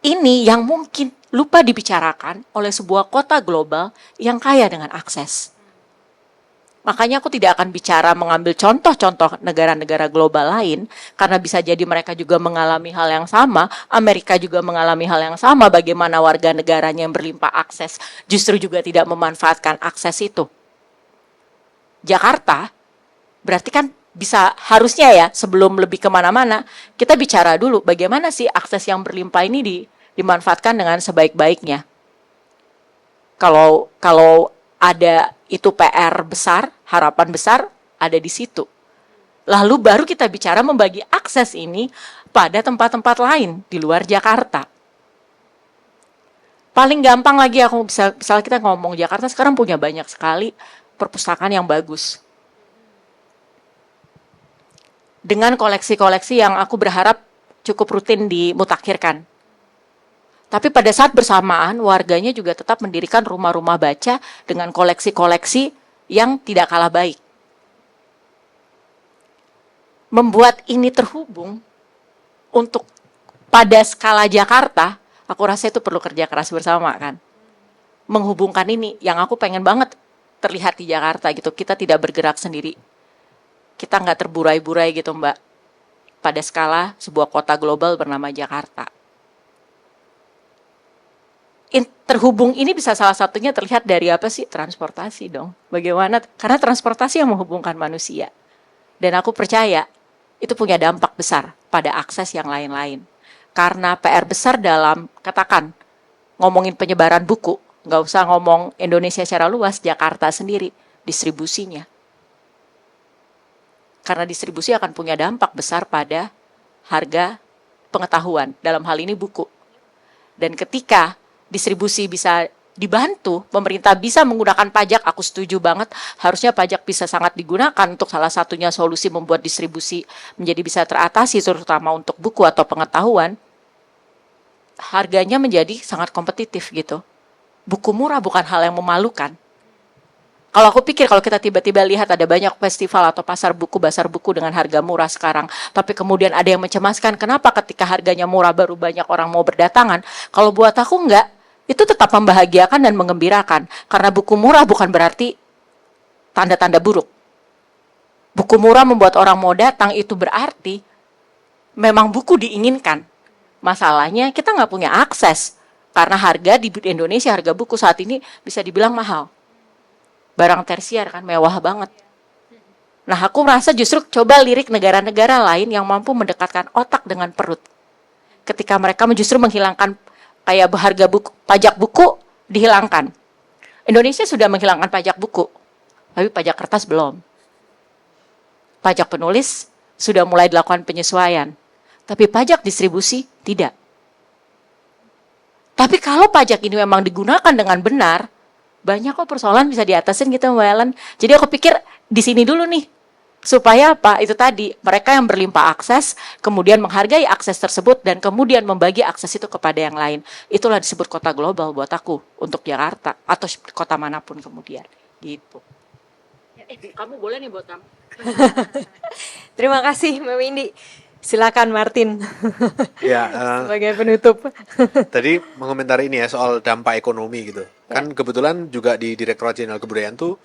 Ini yang mungkin lupa dibicarakan oleh sebuah kota global yang kaya dengan akses. Makanya aku tidak akan bicara mengambil contoh-contoh negara-negara global lain, karena bisa jadi mereka juga mengalami hal yang sama, Amerika juga mengalami hal yang sama, bagaimana warga negaranya yang berlimpah akses justru juga tidak memanfaatkan akses itu. Jakarta, berarti kan bisa harusnya ya sebelum lebih kemana-mana, kita bicara dulu bagaimana sih akses yang berlimpah ini dimanfaatkan dengan sebaik-baiknya. Kalau ada itu PR besar, harapan besar ada di situ. Lalu baru kita bicara membagi akses ini pada tempat-tempat lain di luar Jakarta. Paling gampang lagi aku misalnya kita ngomong Jakarta sekarang punya banyak sekali perpustakaan yang bagus. Dengan koleksi-koleksi yang aku berharap cukup rutin dimutakhirkan. Tapi pada saat bersamaan, warganya juga tetap mendirikan rumah-rumah baca dengan koleksi-koleksi yang tidak kalah baik. Membuat ini terhubung untuk pada skala Jakarta, aku rasa itu perlu kerja keras bersama kan. Menghubungkan ini, yang aku pengen banget terlihat di Jakarta gitu. Kita tidak bergerak sendiri. Kita nggak terburai-burai gitu Mbak. Pada skala sebuah kota global bernama Jakarta. Terhubung ini bisa salah satunya terlihat dari apa sih? Transportasi dong. Bagaimana? Karena transportasi yang menghubungkan manusia. Dan aku percaya itu punya dampak besar pada akses yang lain-lain. Karena PR besar dalam, katakan, ngomongin penyebaran buku, nggak usah ngomong Indonesia secara luas, Jakarta sendiri, distribusinya. Karena distribusi akan punya dampak besar pada harga pengetahuan, dalam hal ini buku. Dan ketika distribusi bisa dibantu, pemerintah bisa menggunakan pajak, aku setuju banget, harusnya pajak bisa sangat digunakan untuk salah satunya solusi membuat distribusi menjadi bisa teratasi, terutama untuk buku atau pengetahuan, harganya menjadi sangat kompetitif gitu. Buku murah bukan hal yang memalukan. Kalau aku pikir kalau kita tiba-tiba lihat ada banyak festival atau pasar buku, bazar buku dengan harga murah sekarang, tapi kemudian ada yang mencemaskan, kenapa ketika harganya murah baru banyak orang mau berdatangan? Kalau buat aku enggak, itu tetap membahagiakan dan menggembirakan. Karena buku murah bukan berarti tanda-tanda buruk. Buku murah membuat orang mau datang itu berarti memang buku diinginkan. Masalahnya kita nggak punya akses. Karena harga di Indonesia, harga buku saat ini bisa dibilang mahal. Barang tersier kan mewah banget. Nah aku merasa justru coba lirik negara-negara lain yang mampu mendekatkan otak dengan perut. Ketika mereka justru menghilangkan kayak harga buku, pajak buku dihilangkan. Indonesia sudah menghilangkan pajak buku, tapi pajak kertas belum. Pajak penulis sudah mulai dilakukan penyesuaian, tapi pajak distribusi tidak. Tapi kalau pajak ini memang digunakan dengan benar, banyak kok persoalan bisa diatasin gitu Mbak Ellen. Jadi aku pikir di sini dulu nih. Supaya apa? Itu tadi, mereka yang berlimpah akses, kemudian menghargai akses tersebut, dan kemudian membagi akses itu kepada yang lain. Itulah disebut kota global buat aku, untuk Jakarta, atau kota manapun kemudian. Gitu. Kamu boleh nih buat kamu. Terima kasih Mbak Windy. Silakan Martin Ya, sebagai penutup. tadi mengomentari ini ya soal dampak ekonomi gitu. Kan kebetulan juga di Direktorat Jenderal Kebudayaan tuh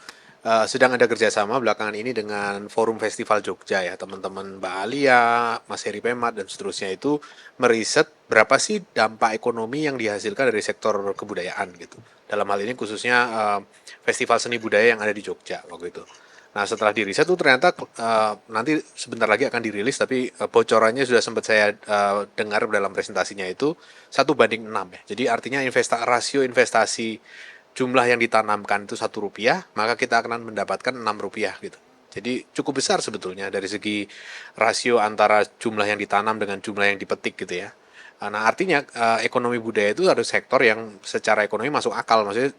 sedang ada kerjasama belakangan ini dengan Forum Festival Jogja ya, teman-teman Mbak Alia, Mas Heri Pemat dan seterusnya itu meriset berapa sih dampak ekonomi yang dihasilkan dari sektor kebudayaan gitu. Dalam hal ini khususnya festival seni budaya yang ada di Jogja waktu itu. Nah setelah diriset tuh ternyata nanti sebentar lagi akan dirilis, tapi bocorannya sudah sempat saya dengar dalam presentasinya itu 1:6 ya. Jadi artinya rasio investasi jumlah yang ditanamkan itu Rp1, maka kita akan mendapatkan Rp6 gitu. Jadi cukup besar sebetulnya dari segi rasio antara jumlah yang ditanam dengan jumlah yang dipetik gitu ya. Nah, artinya ekonomi budaya itu harus sektor yang secara ekonomi masuk akal, maksudnya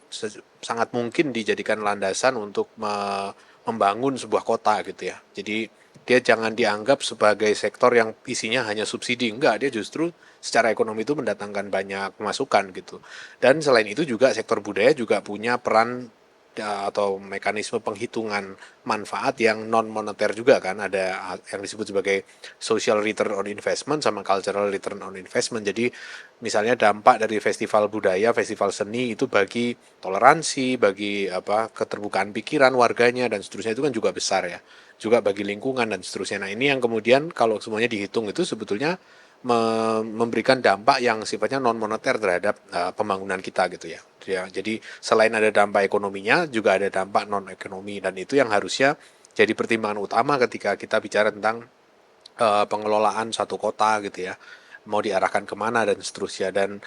sangat mungkin dijadikan landasan untuk membangun sebuah kota gitu ya. Jadi dia jangan dianggap sebagai sektor yang isinya hanya subsidi, enggak, dia justru secara ekonomi itu mendatangkan banyak masukan gitu. Dan selain itu juga sektor budaya juga punya peran atau mekanisme penghitungan manfaat yang non moneter juga kan, ada yang disebut sebagai social return on investment sama cultural return on investment. Jadi misalnya dampak dari festival budaya, festival seni itu bagi toleransi, bagi keterbukaan pikiran warganya dan seterusnya itu kan juga besar ya. Juga bagi lingkungan dan seterusnya. Nah, ini yang kemudian kalau semuanya dihitung itu sebetulnya memberikan dampak yang sifatnya non moneter terhadap pembangunan kita gitu ya. Jadi selain ada dampak ekonominya juga ada dampak non ekonomi, dan itu yang harusnya jadi pertimbangan utama ketika kita bicara tentang pengelolaan satu kota gitu ya, mau diarahkan kemana dan seterusnya. Dan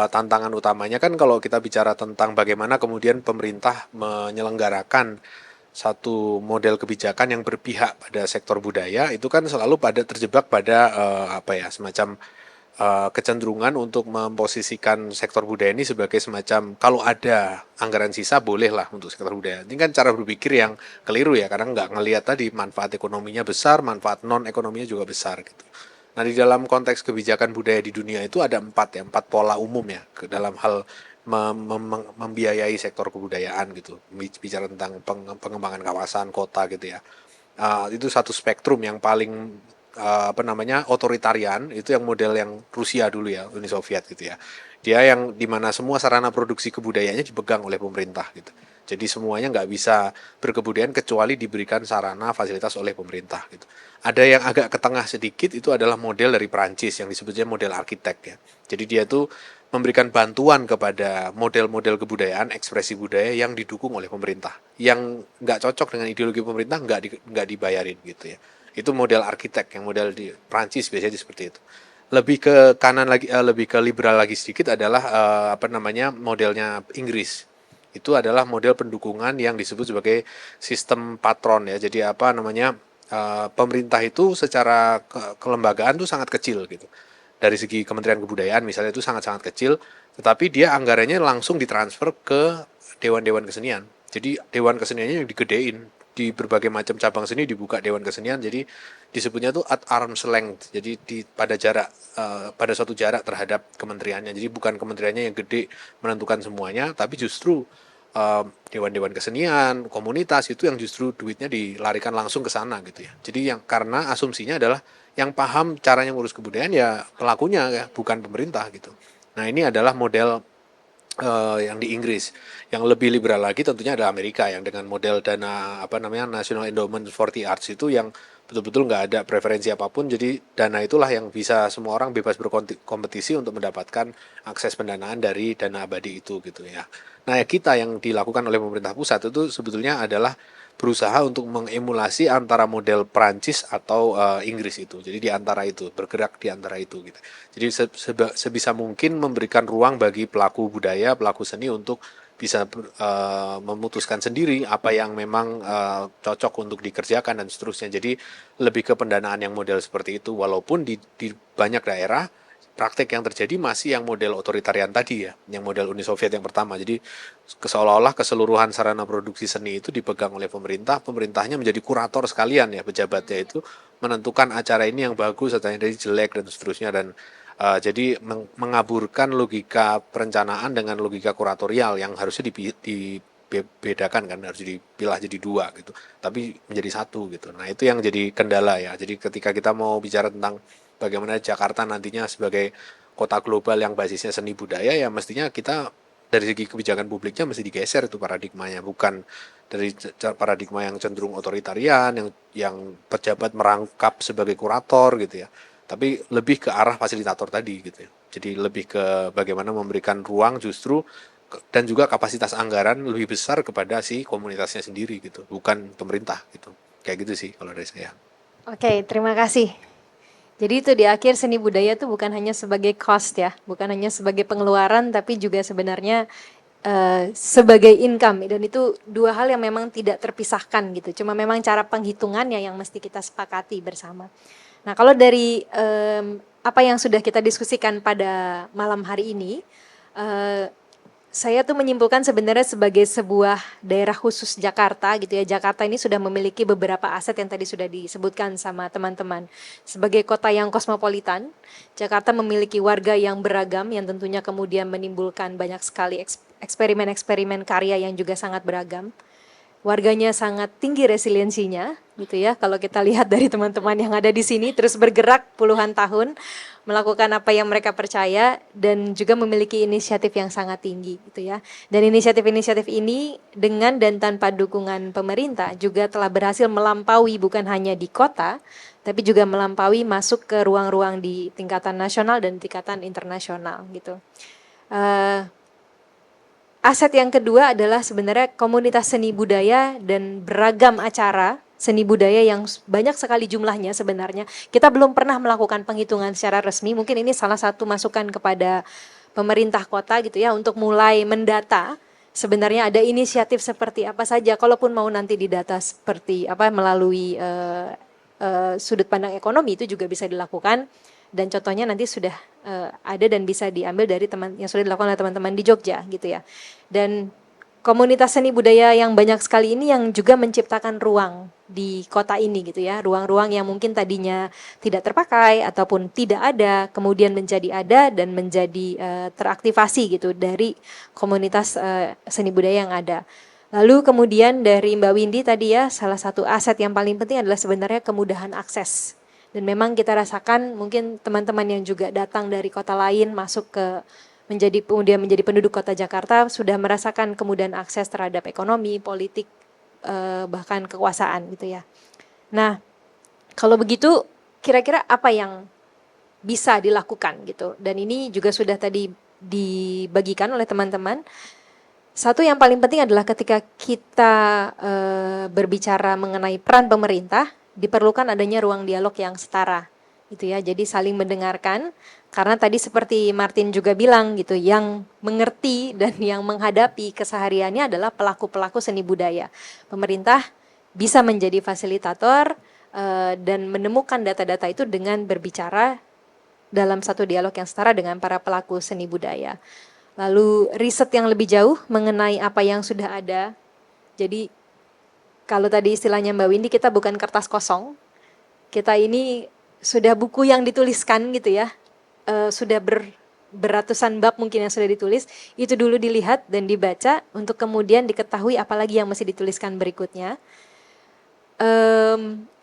tantangan utamanya kan kalau kita bicara tentang bagaimana kemudian pemerintah menyelenggarakan satu model kebijakan yang berpihak pada sektor budaya, itu kan selalu terjebak pada semacam kecenderungan untuk memposisikan sektor budaya ini sebagai semacam kalau ada anggaran sisa bolehlah untuk sektor budaya. Ini kan cara berpikir yang keliru ya, karena nggak ngelihat tadi manfaat ekonominya besar, manfaat non ekonominya juga besar gitu. Nah, di dalam konteks kebijakan budaya di dunia itu ada empat pola umum ya dalam hal membiayai sektor kebudayaan gitu. Bicara tentang pengembangan kawasan, kota gitu ya. Itu satu spektrum yang paling otoritarian, itu yang model yang Rusia dulu ya, Uni Soviet gitu ya. Dia yang dimana semua sarana produksi kebudayaannya dipegang oleh pemerintah gitu. Jadi semuanya nggak bisa berkebudayaan kecuali diberikan sarana fasilitas oleh pemerintah gitu. Ada yang agak ke tengah sedikit, itu adalah model dari Perancis yang disebutnya model arsitek ya. Jadi dia tuh memberikan bantuan kepada model-model kebudayaan, ekspresi budaya yang didukung oleh pemerintah. Yang nggak cocok dengan ideologi pemerintah nggak dibayarin gitu ya. Itu model arsitek, yang model di Prancis biasanya seperti itu. Lebih ke kanan lagi, lebih ke liberal lagi sedikit adalah modelnya Inggris. Itu adalah model pendukungan yang disebut sebagai sistem patron ya. Jadi pemerintah itu secara kelembagaan tuh sangat kecil gitu. Dari segi Kementerian Kebudayaan misalnya itu sangat-sangat kecil, tetapi dia anggarannya langsung ditransfer ke dewan-dewan kesenian. Jadi dewan keseniannya yang digedein, di berbagai macam cabang seni dibuka dewan kesenian, jadi disebutnya tuh at arm's length, jadi pada suatu jarak terhadap kementeriannya. Jadi bukan kementeriannya yang gede menentukan semuanya, tapi justru dewan-dewan kesenian, komunitas itu yang justru duitnya dilarikan langsung ke sana gitu ya. Jadi yang karena asumsinya adalah yang paham caranya ngurus kebudayaan ya pelakunya ya, bukan pemerintah gitu. Nah, ini adalah model yang di Inggris. Yang lebih liberal lagi tentunya ada Amerika yang dengan model dana National Endowment for the Arts, itu yang betul-betul nggak ada preferensi apapun. Jadi dana itulah yang bisa semua orang bebas berkompetisi untuk mendapatkan akses pendanaan dari dana abadi itu gitu ya. Nah, kita yang dilakukan oleh pemerintah pusat itu sebetulnya adalah berusaha untuk mengemulasi antara model Prancis atau Inggris itu. Jadi di antara itu, bergerak di antara itu gitu. Jadi sebisa mungkin memberikan ruang bagi pelaku budaya, pelaku seni untuk bisa memutuskan sendiri apa yang memang cocok untuk dikerjakan dan seterusnya. Jadi lebih ke pendanaan yang model seperti itu, walaupun di banyak daerah praktek yang terjadi masih yang model otoritarian tadi ya, yang model Uni Soviet yang pertama. Jadi seolah-olah keseluruhan sarana produksi seni itu dipegang oleh pemerintah, pemerintahnya menjadi kurator sekalian ya, pejabatnya itu menentukan acara ini yang bagus, acara ini jelek dan seterusnya. Dan jadi mengaburkan logika perencanaan dengan logika kuratorial yang harusnya dibedakan kan, harus dipilah jadi dua gitu, tapi menjadi satu gitu. Nah, itu yang jadi kendala ya. Jadi ketika kita mau bicara tentang bagaimana Jakarta nantinya sebagai kota global yang basisnya seni budaya, ya mestinya kita dari segi kebijakan publiknya mesti digeser itu paradigmanya, bukan dari paradigma yang cenderung otoritarian, yang pejabat merangkap sebagai kurator gitu ya, tapi lebih ke arah fasilitator tadi gitu ya. Jadi lebih ke bagaimana memberikan ruang justru dan juga kapasitas anggaran lebih besar kepada si komunitasnya sendiri gitu, bukan pemerintah gitu. Kayak gitu sih kalau dari saya. Oke, terima kasih. Jadi itu di akhir seni budaya itu bukan hanya sebagai cost ya, bukan hanya sebagai pengeluaran, tapi juga sebenarnya sebagai income, dan itu dua hal yang memang tidak terpisahkan gitu. Cuma memang cara penghitungannya yang mesti kita sepakati bersama. Nah, kalau dari apa yang sudah kita diskusikan pada malam hari ini, saya tuh menyimpulkan sebenarnya sebagai sebuah daerah khusus Jakarta gitu ya. Jakarta ini sudah memiliki beberapa aset yang tadi sudah disebutkan sama teman-teman. Sebagai kota yang kosmopolitan, Jakarta memiliki warga yang beragam yang tentunya kemudian menimbulkan banyak sekali eksperimen-eksperimen karya yang juga sangat beragam. Warganya sangat tinggi resiliensinya gitu ya. Kalau kita lihat dari teman-teman yang ada di sini terus bergerak puluhan tahun melakukan apa yang mereka percaya dan juga memiliki inisiatif yang sangat tinggi gitu ya. Dan inisiatif-inisiatif ini dengan dan tanpa dukungan pemerintah juga telah berhasil melampaui bukan hanya di kota tapi juga melampaui masuk ke ruang-ruang di tingkatan nasional dan tingkatan internasional gitu. Aset yang kedua adalah sebenarnya komunitas seni budaya dan beragam acara seni budaya yang banyak sekali jumlahnya sebenarnya. Kita belum pernah melakukan penghitungan secara resmi, mungkin ini salah satu masukan kepada pemerintah kota gitu ya untuk mulai mendata sebenarnya ada inisiatif seperti apa saja. Kalaupun mau nanti didata seperti apa melalui sudut pandang ekonomi itu juga bisa dilakukan. Dan contohnya nanti sudah ada dan bisa diambil dari teman yang sudah dilakukan oleh teman-teman di Jogja gitu ya. Dan komunitas seni budaya yang banyak sekali ini yang juga menciptakan ruang di kota ini gitu ya. Ruang-ruang yang mungkin tadinya tidak terpakai ataupun tidak ada, kemudian menjadi ada dan menjadi teraktivasi gitu dari komunitas seni budaya yang ada. Lalu kemudian dari Mbak Windy tadi ya, salah satu aset yang paling penting adalah sebenarnya kemudahan akses. Dan memang kita rasakan mungkin teman-teman yang juga datang dari kota lain masuk ke kemudian menjadi penduduk kota Jakarta sudah merasakan kemudahan akses terhadap ekonomi, politik, bahkan kekuasaan gitu ya. Nah, kalau begitu kira-kira apa yang bisa dilakukan gitu. Dan ini juga sudah tadi dibagikan oleh teman-teman. Satu yang paling penting adalah ketika kita berbicara mengenai peran pemerintah, diperlukan adanya ruang dialog yang setara gitu ya. Jadi saling mendengarkan karena tadi seperti Martin juga bilang gitu, yang mengerti dan yang menghadapi kesehariannya adalah pelaku-pelaku seni budaya. Pemerintah bisa menjadi fasilitator dan menemukan data-data itu dengan berbicara dalam satu dialog yang setara dengan para pelaku seni budaya. Lalu riset yang lebih jauh mengenai apa yang sudah ada. Jadi kalau tadi istilahnya Mbak Windy, kita bukan kertas kosong. Kita ini sudah buku yang dituliskan gitu ya. Sudah beratusan bab mungkin yang sudah ditulis. Itu dulu dilihat dan dibaca untuk kemudian diketahui apalagi yang mesti dituliskan berikutnya.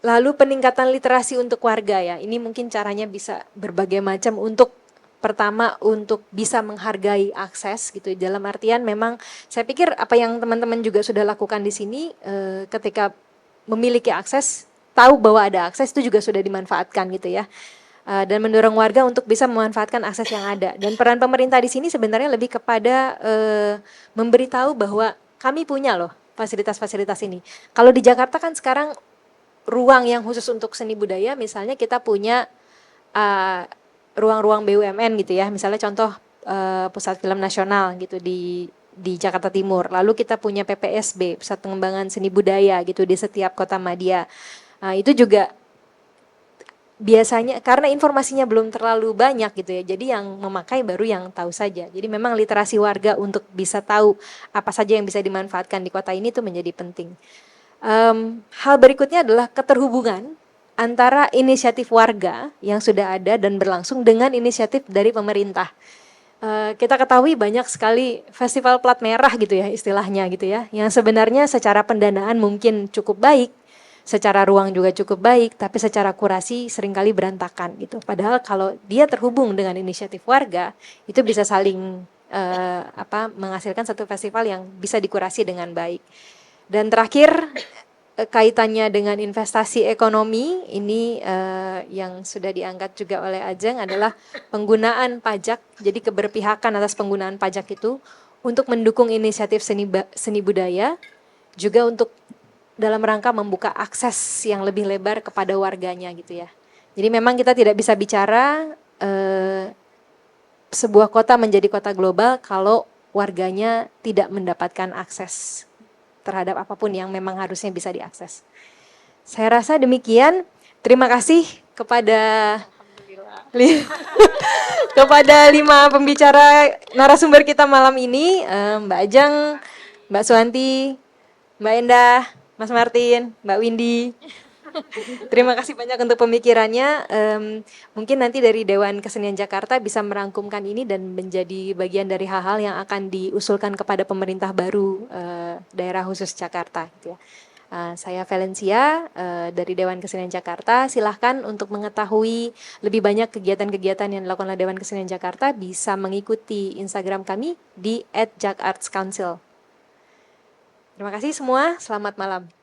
Lalu peningkatan literasi untuk warga ya. Ini mungkin caranya bisa berbagai macam untuk pertama untuk bisa menghargai akses gitu. Dalam artian memang saya pikir apa yang teman-teman juga sudah lakukan di sini ketika memiliki akses, tahu bahwa ada akses itu juga sudah dimanfaatkan gitu ya. Dan mendorong warga untuk bisa memanfaatkan akses yang ada. Dan peran pemerintah di sini sebenarnya lebih kepada memberitahu bahwa kami punya loh fasilitas-fasilitas ini. Kalau di Jakarta kan sekarang ruang yang khusus untuk seni budaya, misalnya kita punya ruang-ruang BUMN gitu ya, misalnya contoh Pusat Film Nasional gitu di Jakarta Timur. Lalu kita punya PPSB, Pusat Pengembangan Seni Budaya gitu di setiap kota madya. Itu juga biasanya karena informasinya belum terlalu banyak gitu ya, jadi yang memakai baru yang tahu saja. Jadi memang literasi warga untuk bisa tahu apa saja yang bisa dimanfaatkan di kota ini itu menjadi penting. Hal berikutnya adalah keterhubungan antara inisiatif warga yang sudah ada dan berlangsung dengan inisiatif dari pemerintah. Kita ketahui banyak sekali festival plat merah gitu ya istilahnya gitu ya, yang sebenarnya secara pendanaan mungkin cukup baik, secara ruang juga cukup baik, tapi secara kurasi seringkali berantakan gitu. Padahal kalau dia terhubung dengan inisiatif warga, itu bisa saling menghasilkan satu festival yang bisa dikurasi dengan baik. Dan terakhir kaitannya dengan investasi ekonomi ini yang sudah diangkat juga oleh Ajeng adalah penggunaan pajak. Jadi keberpihakan atas penggunaan pajak itu untuk mendukung inisiatif seni budaya, juga untuk dalam rangka membuka akses yang lebih lebar kepada warganya gitu ya. Jadi memang kita tidak bisa bicara sebuah kota menjadi kota global kalau warganya tidak mendapatkan akses terhadap apapun yang memang harusnya bisa diakses. Saya rasa demikian. Terima kasih kepada Li- kepada 5 pembicara narasumber kita malam ini, Mbak Ajeng, Mbak Suwanti, Mbak Endah, Mas Martin, Mbak Windy. Terima kasih banyak untuk pemikirannya. Mungkin nanti dari Dewan Kesenian Jakarta bisa merangkumkan ini dan menjadi bagian dari hal-hal yang akan diusulkan kepada pemerintah baru daerah khusus Jakarta. Gitu ya. Saya Valencia dari Dewan Kesenian Jakarta. Silahkan untuk mengetahui lebih banyak kegiatan-kegiatan yang dilakukan oleh Dewan Kesenian Jakarta bisa mengikuti Instagram kami di @jakartscouncil. Terima kasih semua, selamat malam.